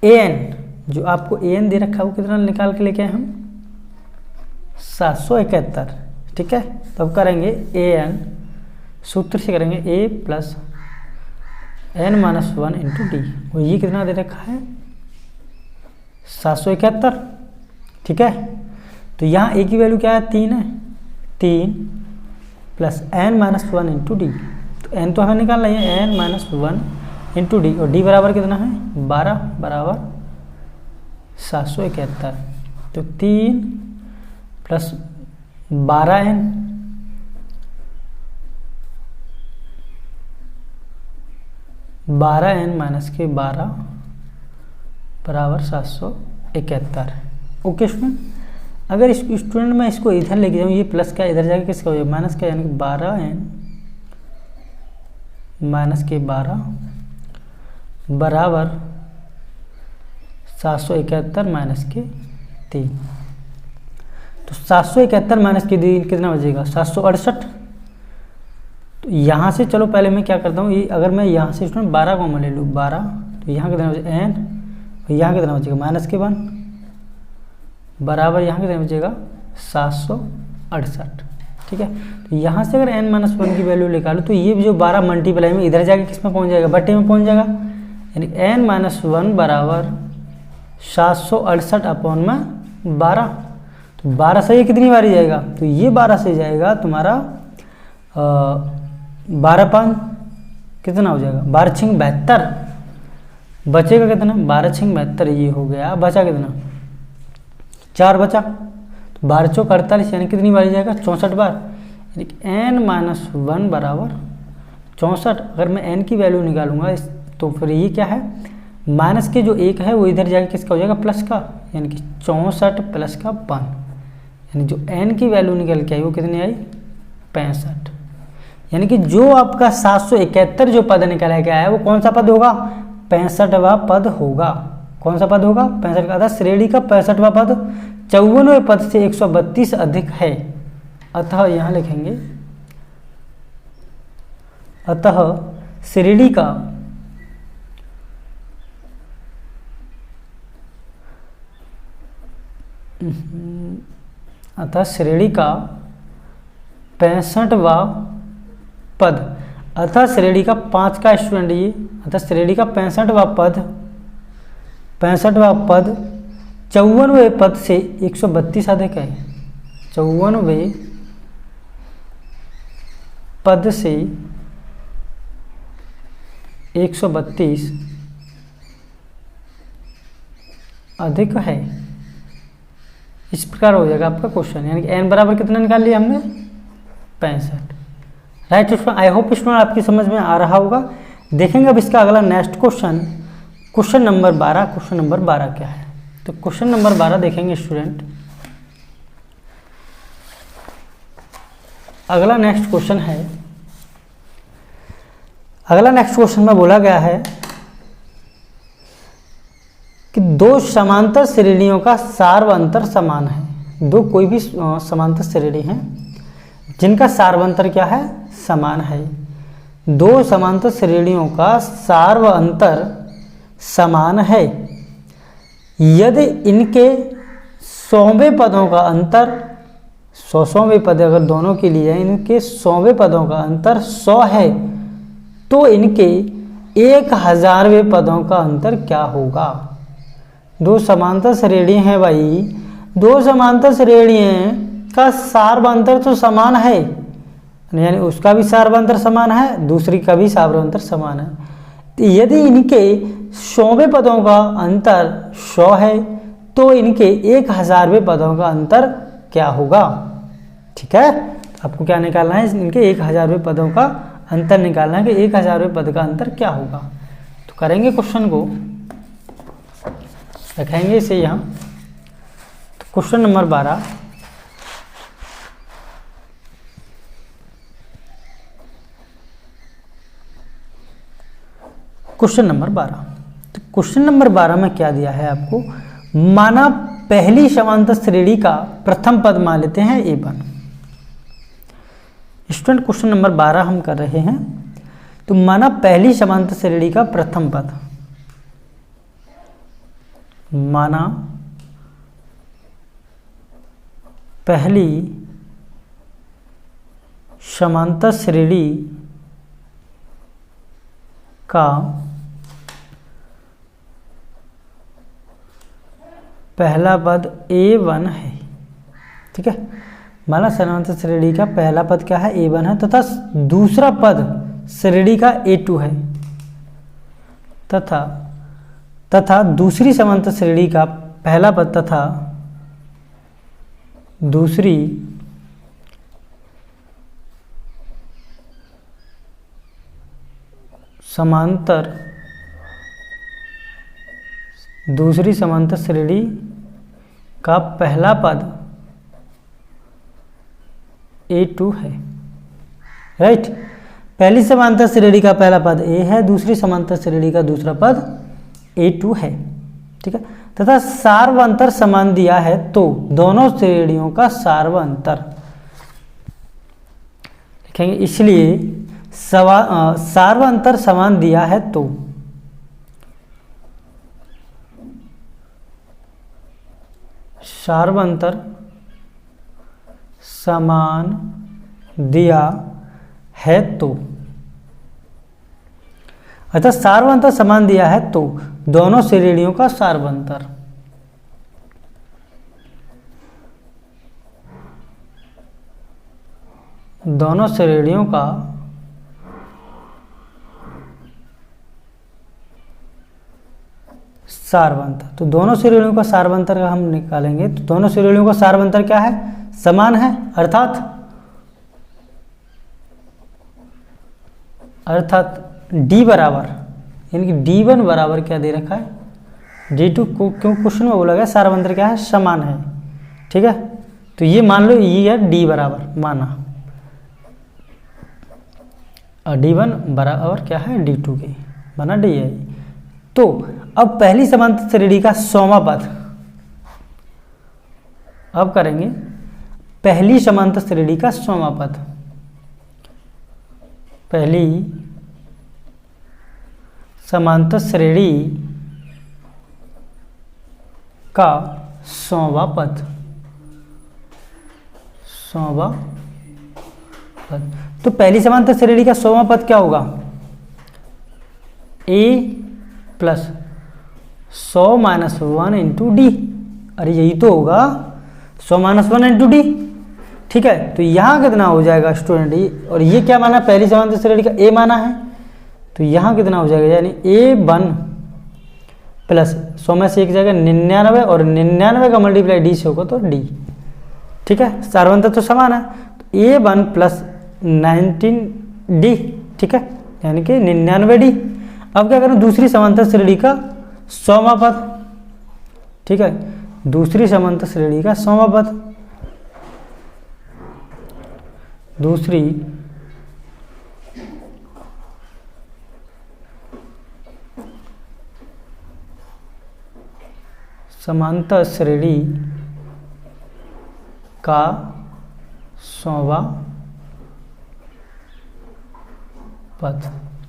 एन, जो आपको एन दे रखा है वो कितना निकाल के लेके आए हम 771, ठीक है। तब करेंगे एन, सूत्र से करेंगे A plus N minus 1 into D, और ये कितना दे रखा है 771, ठीक है। तो यहाँ ए की वैल्यू क्या है 3 है, 3 plus N minus 1 into D, तो एन तो हमें निकालना है एन माइनस 1 इंटू डी, और डी बराबर कितना है 12 बराबर 771। तो 3 प्लस 12n माइनस के 12 बराबर 771, ओके स्टूडेंट। अगर इस स्टूडेंट मैं इसको इधर लेके जाऊँ, ये प्लस का इधर जाके किसका हो जाएगा माइनस का, यानी कि 12n माइनस के 12 बराबर 771 माइनस के 3। तो 771 माइनस के 3 कितना बचेगा 768। तो यहाँ से चलो पहले मैं क्या करता हूँ, ये अगर मैं यहाँ से स्टूडेंट 12 को मैं ले लूँ 12, तो यहाँ कितना बचेगा एन, और यहाँ कितना बचेगा माइनस के 1 बराबर यहाँ कितना बचेगा 768, ठीक है। तो यहाँ से अगर n माइनस 1 की वैल्यू निकालो तो ये जो 12 मल्टीप्लाई में इधर जाके किस में पहुँच जाएगा, बट्टे में पहुँच जाएगा, यानी n माइनस 1 बराबर 768 अपॉन में 12। तो 12 से ये कितनी बारी जाएगा, तो ये 12 से जाएगा तुम्हारा 12 5 कितना हो जाएगा 12 6 72, बचेगा कितना 12 6 72, ये हो गया। बचा कितना 4 बचा, तो 12 चौक 48, यानी कितनी बारी जाएगा 64 बार, यानी n माइनस 1 बराबर 64। अगर मैं n की वैल्यू निकालूंगा तो फिर ये क्या है, माइनस के जो 1 है वो इधर जाके किसका हो जाएगा प्लस का, यानी कि 64 प्लस का 1, यानी जो n की वैल्यू निकल के आई वो कितनी आई 65। यानी कि जो आपका 771 जो पद निकल के आया वो कौन सा पद होगा 65वां पद होगा। कौन सा पद होगा 65 का, अर्थात श्रेणी का 65वां पद 54वें पद से 132 अधिक है। अतः यहाँ लिखेंगे, अतः श्रेणी का अतः श्रेणी का 65वां पद, अतः श्रेणी का 5 का स्टूडेंट ये, अतः श्रेणी का 65वां पद 54वें पद से 132 अधिक है। 54वें पद से 132 अधिक है। इस प्रकार हो जाएगा आपका क्वेश्चन, यानी कि n बराबर कितना निकाल लिया हमने 65, right student. I hope student आपकी समझ में आ रहा होगा। देखेंगे अब इसका अगला next question, question number 12। Question number 12 क्या है, तो क्वेश्चन नंबर 12 देखेंगे स्टूडेंट। अगला नेक्स्ट क्वेश्चन है, अगला नेक्स्ट क्वेश्चन में बोला गया है कि दो समांतर श्रेणियों का सार्वंतर समान है। दो कोई भी समांतर श्रेणी हैं जिनका सार्वंतर क्या है समान है। दो समांतर श्रेणियों का सार व अंतर समान है यदि इनके 100वें पदों का अंतर 100वें पद अगर दोनों के लिए इनके 100वें पदों का अंतर 100 है तो इनके 1000वें पदों का अंतर क्या होगा। दो समांतर श्रेणी है भाई, दो समांतर श्रेणी का सार व अंतर तो समान है, यानी उसका भी सार व अंतर समान है, दूसरी का भी सार व अंतर समान है। तो यदि इनके 100वें पदों का अंतर 100 है तो इनके 1000वें पदों का अंतर क्या होगा। ठीक है, आपको क्या निकालना है, इनके 1000वें पदों का अंतर निकालना है कि 1000वें पद का अंतर क्या होगा। तो करेंगे क्वेश्चन को, रखेंगे इसे यहाँ। तो क्वेश्चन नंबर 12, क्वेश्चन नंबर 12। तो क्वेश्चन नंबर 12 में क्या दिया है आपको, माना पहली समांतर श्रेणी का प्रथम पद मान लेते हैं A1। स्टूडेंट क्वेश्चन नंबर 12 हम कर रहे हैं। तो माना पहली समांतर श्रेणी का प्रथम पद, माना पहली समांतर श्रेणी का पहला पद A1 है। ठीक है, माना समांतर श्रेणी का पहला पद क्या है, A1 है, तथा दूसरा पद श्रेणी का A2 है, तथा दूसरी समांतर श्रेणी का पहला पद तथा दूसरी समांतर श्रेणी का पहला पद A2 है। राइट, पहली समांतर श्रेणी का पहला पद A है, दूसरी समांतर श्रेणी का दूसरा पद A2 है। ठीक है, तथा सार व अंतर समान दिया है तो दोनों श्रेणियों का सार व अंतर लिखेंगे। इसलिए सार व अंतर समान दिया है तो सार व अंतर समान दिया है तो, अतः सार व अंतर समान दिया है तो दोनों श्रेणियों का सार व अंतर, दोनों श्रेणियों का सार व अंतर। तो दोनों श्रेणियों का सार व अंतर का हम निकालेंगे। तो दोनों श्रेणियों का सार व अंतर क्या है, समान है, अर्थात D बराबर, यानी कि D1 बराबर क्या दे रखा है, D2 को, क्यों क्वेश्चन में बोला गया सार व अंतर क्या है, समान है। ठीक है, तो ये मान लो ये है D बराबर माना, और D1 बराबर क्या है D2 के, बना D है। तो अब पहली समांतर श्रेणी का 100वां पद, अब करेंगे पहली समांतर श्रेणी का 100वां पद, पहली समांतर श्रेणी का 100वां पद, 100वां पद। तो पहली समांतर श्रेणी का 100वां पद क्या होगा, A plus 100 minus 1 into D. अरे यही तो होगा 100 माइनस 1 इंटू डी। ठीक है, तो यहाँ कितना हो जाएगा स्टूडेंट, और ये क्या माना, पहली समांतर श्रेणी का A माना है, तो यहाँ कितना हो जाएगा, यानी A1 प्लस 100 में से एक जाएगा 99, और 99 का मल्टीप्लाई D से होगा तो D। ठीक है, सार व अंतर तो समान है, तो A1 प्लस 19D। ठीक है, यानी कि 99D। अब क्या करूँ, दूसरी समांतर श्रेणी का 100वां पद। ठीक है, दूसरी समांतर श्रेणी का 100वां पद, दूसरी समांतर श्रेणी का 100वां पद।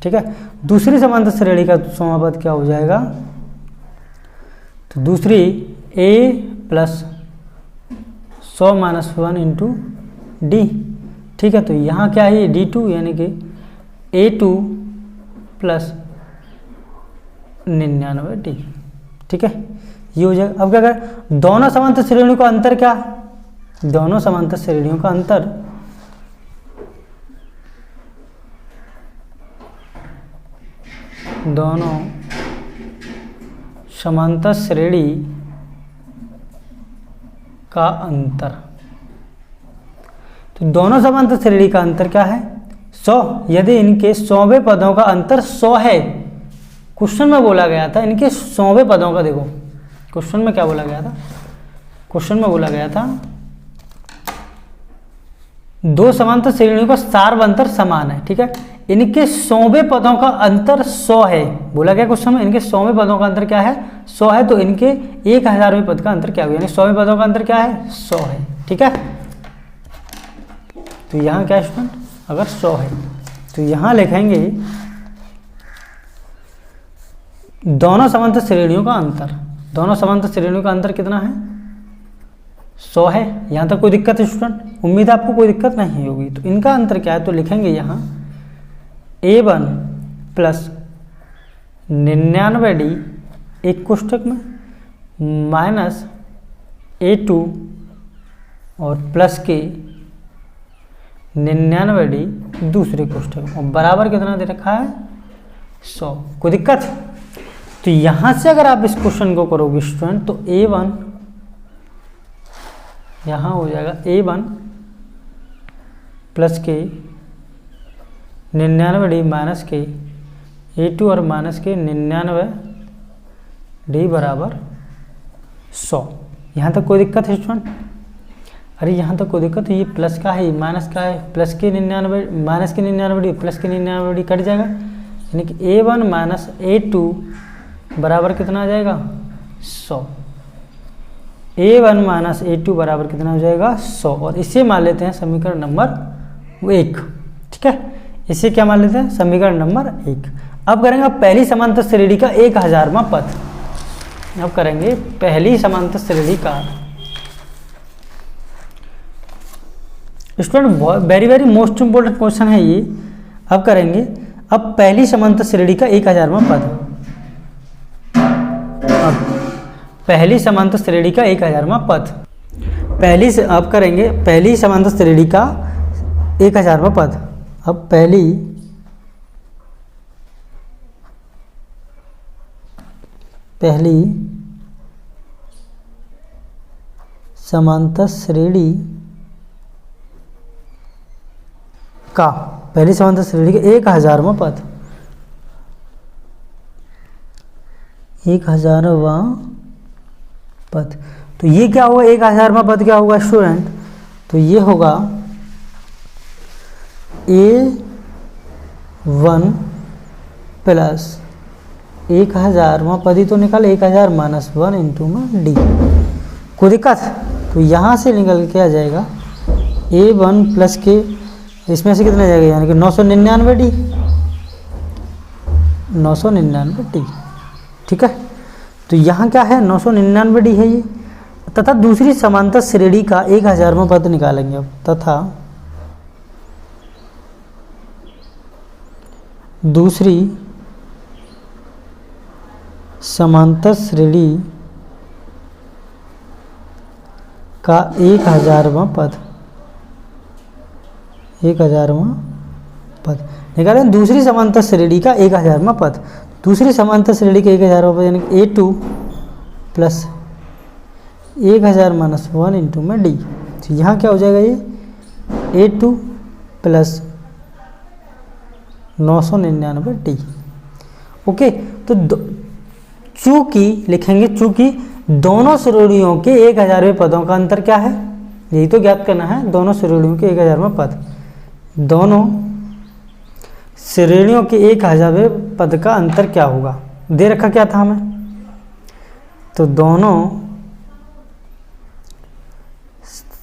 ठीक है, दूसरी समांतर श्रेणी का 100वां पद क्या हो जाएगा, तो दूसरी a plus 100 minus 1 into d. ठीक है, तो यहाँ क्या है, d2 यानी कि a2 प्लस 99d। ठीक है, ये हो जाएगा। अब क्या करें, दोनों समांतर श्रेणियों का अंतर क्या, दोनों समांतर श्रेणियों का अंतर दोनों समांतर श्रेणी का अंतर, तो दोनों समांतर श्रेणी का अंतर क्या है, 100। यदि इनके 100वें पदों का अंतर 100 है, क्वेश्चन में बोला गया था इनके 100वें पदों का, देखो क्वेश्चन में क्या बोला गया था, क्वेश्चन में बोला गया था दो समांतर श्रेणियों का सार्व अंतर समान है। ठीक है, इनके 100वें पदों का अंतर 100 है, बोला गया क्वेश्चन में इनके 100वें पदों का अंतर क्या है, 100 है, तो इनके 1000वें पद का अंतर क्या हुआ, यानी 100वें पदों का अंतर क्या है, 100 है। ठीक है, तो यहाँ क्या स्टूडेंट, अगर 100 है तो यहाँ लिखेंगे दोनों समांतर श्रेणियों का अंतर, दोनों समांतर श्रेणियों का अंतर कितना है, 100 है। यहाँ तक कोई दिक्कत है स्टूडेंट, उम्मीद है आपको कोई दिक्कत नहीं होगी। तो इनका अंतर क्या है, तो लिखेंगे यहाँ a1 प्लस 99d एक कोष्ठक में माइनस a2 और प्लस के 99d दूसरे कोष्ठक में, और बराबर कितना दे रखा है, 100। कोई दिक्कत, तो यहाँ से अगर आप इस क्वेश्चन को करोगे स्टूडेंट, तो a1 यहाँ हो जाएगा a1 प्लस के 99d माइनस के a2 और माइनस के 99d बराबर 100। यहाँ तक कोई दिक्कत है स्टूडेंट, अरे यहाँ तक कोई दिक्कत है, ये प्लस का है माइनस का है, प्लस के 99 माइनस के 99d प्लस के 99d कट जाएगा, यानी कि a1 माइनस a2 बराबर कितना आ जाएगा, 100। a1 माइनस a2 बराबर कितना हो जाएगा, 100, और इसे मान लेते हैं समीकरण नंबर 1। ठीक है, इसे क्या मान लेते हैं, समीकरण नंबर 1। अब करेंगे अब पहली समांतर श्रेणी का 1000वां पद। अब करेंगे पहली समांतर श्रेणी का, student very very most important question है ये। अब करेंगे अब पहली समांतर श्रेणी का 1000वां पद, पहली समांतर श्रेणी का 1000वां पद, पहली से अब करेंगे पहली समांतर श्रेणी का 1000वां पद। अब पहली समांतर श्रेणी का, पहली समांतर श्रेणी का 1000वां पद, 1000वां पद, तो ये क्या होगा, 1000वां पद क्या होगा स्टूडेंट, तो ये होगा a1 प्लस 1000वां पद ही तो निकल 1000 माइनस 1 इंटू में डी। कोई दिक्कत, तो यहाँ से निकल के आ जाएगा a1 प्लस के, इसमें से कितना जाएगा, यानी कि 999d 999d। ठीक है, तो यहाँ क्या है, 999d है ये, तथा दूसरी समांतर श्रेणी का 1000वां पद निकालेंगे अब, तथा दूसरी समांतर श्रेणी का 1000वां पद, 1000वां पद निकालें। दूसरी समांतर श्रेणी का 1000वां पद, दूसरी समांतर श्रेणी का 1000वां पद यानी कि a2 प्लस 1000 माइनस 1 इंटू में डी। तो यहाँ क्या हो जाएगा, ये a2 प्लस 999d। ओके, तो चूंकि लिखेंगे, चूंकि दोनों श्रेणियों के 1000वें पदों का अंतर क्या है, यही तो ज्ञात करना है, दोनों श्रेणियों के 1000वां पद, दोनों श्रेणियों के 1000वें पद का अंतर क्या होगा, दे रखा क्या था हमें, तो दोनों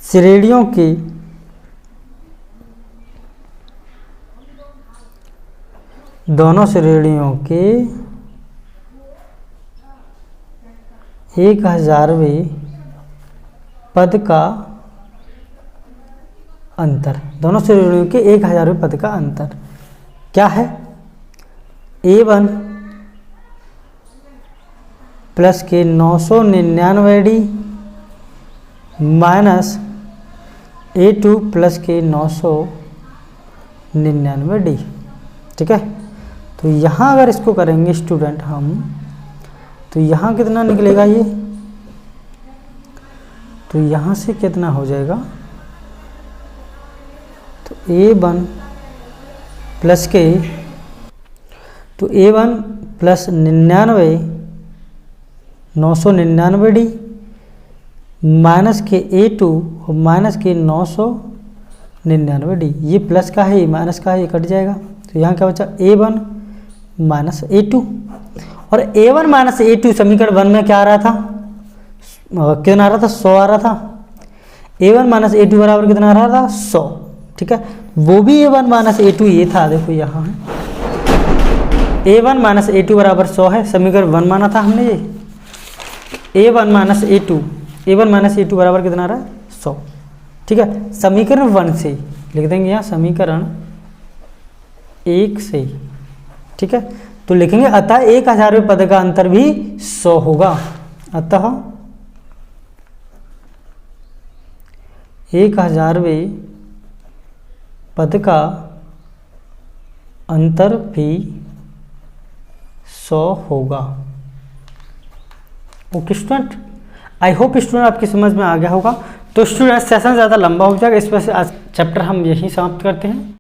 श्रेणियों के दोनों श्रेणियों के 1000वें पद का अंतर, दोनों श्रेणियों के 1000वें पद का अंतर क्या है? A1 प्लस के 999D माइनस A2 प्लस के 999D। ठीक है, तो यहाँ अगर इसको करेंगे स्टूडेंट हम, तो यहाँ कितना निकलेगा ये, तो यहाँ से कितना हो जाएगा, तो A1 प्लस के, तो A1 प्लस 999D माइनस के A2 और माइनस के 999D, ये प्लस का है ये माइनस का है, ये कट जाएगा, तो यहाँ क्या बचा A1 माइनस A2। और A1 माइनस A2 समीकरण 1 में क्या आ रहा था, कितना आ रहा था, 100 आ रहा था। A1 माइनस A2 बराबर कितना आ रहा था, 100। ठीक है, वो भी A1 माइनस A2 ये था, देखो यहाँ है A1 माइनस A2 बराबर 100 है, समीकरण 1 माना था हमने ये। A1 minus A2, A1 minus A2 बराबर कितना आ रहा है, 100। ठीक है, समीकरण 1 से लिख देंगे यहाँ समीकरण 1 से। ठीक है, तो लिखेंगे अतः 1000वें पद का अंतर भी 100 होगा। अतः 1000वें पद का अंतर भी 100 होगा। Okay student, I hope student आपकी समझ में आ गया होगा। तो स्टूडेंट सेशन ज़्यादा लंबा हो जाएगा, इस वजह से आज चैप्टर हम यहीं समाप्त करते हैं।